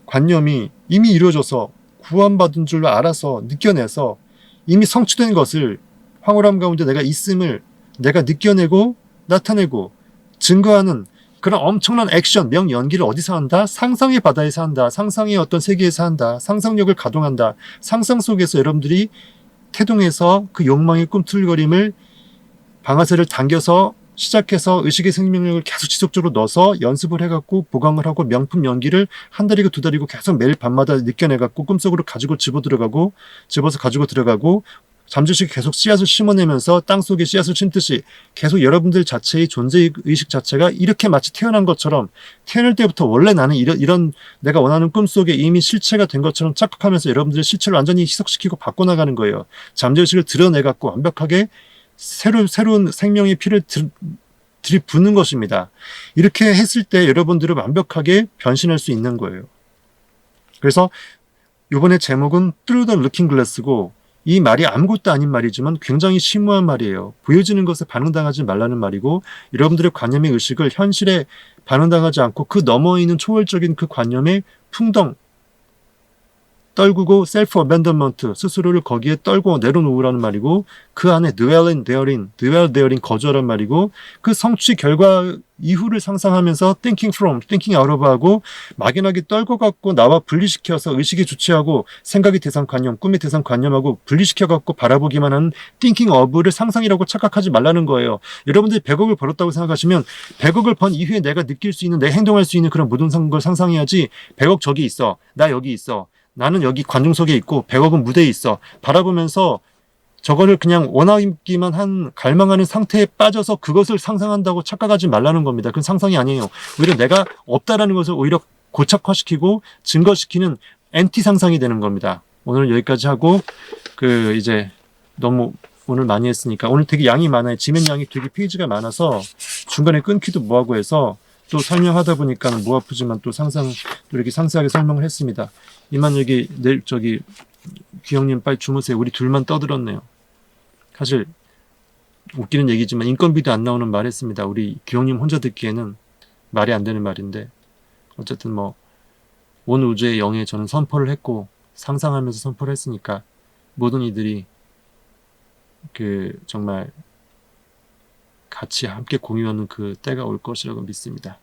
관념이 이미 이루어져서 구원받은 줄 알아서 느껴내서 이미 성취된 것을 황홀함 가운데 내가 있음을 내가 느껴내고 나타내고 증거하는 그런 엄청난 액션, 명연기를 어디서 한다? 상상의 바다에서 한다. 상상의 어떤 세계에서 한다. 상상력을 가동한다. 상상 속에서 여러분들이 태동해서 그 욕망의 꿈틀거림을 방아쇠를 당겨서 시작해서 의식의 생명력을 계속 지속적으로 넣어서 연습을 해갖고 보강을 하고 명품 연기를 한 달이고 두 달이고 계속 매일 밤마다 느껴내갖고 꿈속으로 가지고 집어서 가지고 들어가고 잠재의식이 계속 씨앗을 심어내면서 땅속에 씨앗을 심듯이 계속 여러분들 자체의 존재의식 자체가 이렇게 마치 태어난 것처럼 태어날 때부터 원래 나는 이런 내가 원하는 꿈속에 이미 실체가 된 것처럼 착각하면서 여러분들의 실체를 완전히 희석시키고 바꿔나가는 거예요. 잠재의식을 드러내갖고 완벽하게 새로운 생명의 피를 들이붓는 것입니다. 이렇게 했을 때 여러분들은 완벽하게 변신할 수 있는 거예요. 그래서 이번에 제목은 Through the Looking Glass고 이 말이 아무것도 아닌 말이지만 굉장히 심오한 말이에요. 보여지는 것에 반응당하지 말라는 말이고 여러분들의 관념의 의식을 현실에 반응당하지 않고 그 너머에 있는 초월적인 그 관념의 풍덩 떨구고 셀프 어벤던먼트 스스로를 거기에 떨고 내려놓으라는 말이고 그 안에 dwell therein 거주하란 말이고 그 성취 결과 이후를 상상하면서 thinking out of 하고 막연하게 떨궈갖고 나와 분리시켜서 의식이 주체하고 생각이 대상관념, 꿈의 대상관념하고 분리시켜갖고 바라보기만 하는 thinking of를 상상이라고 착각하지 말라는 거예요. 여러분들이 100억을 벌었다고 생각하시면 100억을 번 이후에 내가 느낄 수 있는, 내 행동할 수 있는 그런 모든 걸 상상해야지 100억 저기 있어, 나 여기 있어, 나는 여기 관중석에 있고 100억은 무대에 있어 바라보면서 저거를 그냥 원하기만 한 갈망하는 상태에 빠져서 그것을 상상한다고 착각하지 말라는 겁니다. 그건 상상이 아니에요. 오히려 내가 없다라는 것을 오히려 고착화시키고 증거시키는 엔티 상상이 되는 겁니다. 오늘은 여기까지 하고 이제 너무 오늘 많이 했으니까 오늘 되게 양이 많아요. 지면 양이 되게 페이지가 많아서 중간에 끊기도 뭐하고 해서 또 설명하다 보니까 뭐 아프지만 또 이렇게 상세하게 설명을 했습니다. 이만 여기 내일 귀형님 빨리 주무세요. 우리 둘만 떠들었네요. 사실 웃기는 얘기지만 인건비도 안 나오는 말 했습니다. 우리 귀형님 혼자 듣기에는 말이 안 되는 말인데 어쨌든 뭐 온 우주의 영에 저는 선포를 했고 상상하면서 선포를 했으니까 모든 이들이 정말 같이 함께 공유하는 그 때가 올 것이라고 믿습니다.